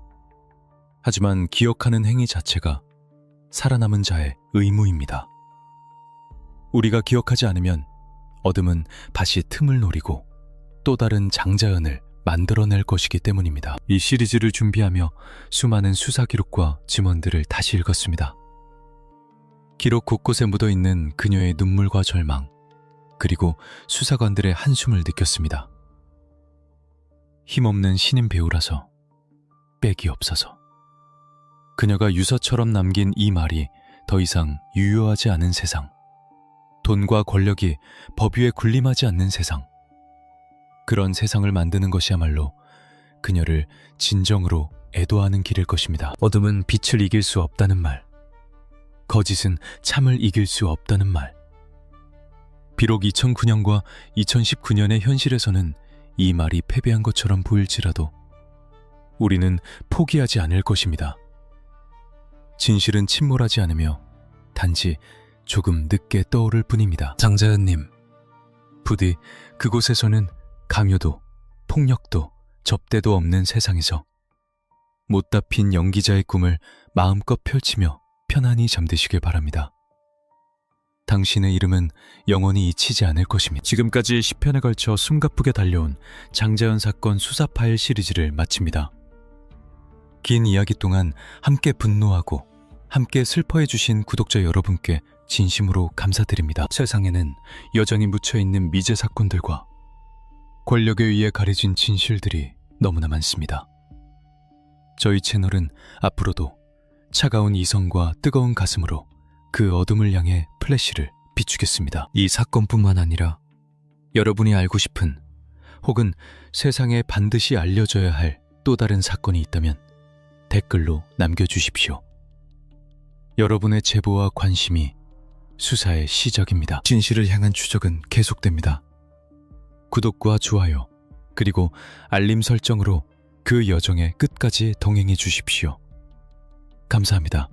하지만 기억하는 행위 자체가 살아남은 자의 의무입니다. 우리가 기억하지 않으면 어둠은 다시 틈을 노리고 또 다른 장자연을 만들어낼 것이기 때문입니다. 이 시리즈를 준비하며 수많은 수사 기록과 증언들을 다시 읽었습니다. 기록 곳곳에 묻어있는 그녀의 눈물과 절망, 그리고 수사관들의 한숨을 느꼈습니다. 힘없는 신인 배우라서, 빽이 없어서. 그녀가 유서처럼 남긴 이 말이 더 이상 유효하지 않은 세상, 돈과 권력이 법 위에 군림하지 않는 세상, 그런 세상을 만드는 것이야말로 그녀를 진정으로 애도하는 길일 것입니다. 어둠은 빛을 이길 수 없다는 말, 거짓은 참을 이길 수 없다는 말. 비록 2009년과 2019년의 현실에서는 이 말이 패배한 것처럼 보일지라도 우리는 포기하지 않을 것입니다. 진실은 침몰하지 않으며 단지 조금 늦게 떠오를 뿐입니다. 장자연님, 부디 그곳에서는 강요도, 폭력도, 접대도 없는 세상에서 못다 핀 연기자의 꿈을 마음껏 펼치며 편안히 잠드시길 바랍니다. 당신의 이름은 영원히 잊히지 않을 것입니다. 지금까지 10편에 걸쳐 숨가쁘게 달려온 장자연 사건 수사 파일 시리즈를 마칩니다. 긴 이야기 동안 함께 분노하고 함께 슬퍼해 주신 구독자 여러분께 진심으로 감사드립니다. 세상에는 여전히 묻혀있는 미제 사건들과 권력에 의해 가려진 진실들이 너무나 많습니다. 저희 채널은 앞으로도 차가운 이성과 뜨거운 가슴으로 그 어둠을 향해 플래시를 비추겠습니다. 이 사건뿐만 아니라 여러분이 알고 싶은, 혹은 세상에 반드시 알려져야 할 또 다른 사건이 있다면 댓글로 남겨주십시오. 여러분의 제보와 관심이 수사의 시작입니다. 진실을 향한 추적은 계속됩니다. 구독과 좋아요, 그리고 알림 설정으로 그 여정의 끝까지 동행해 주십시오. 감사합니다.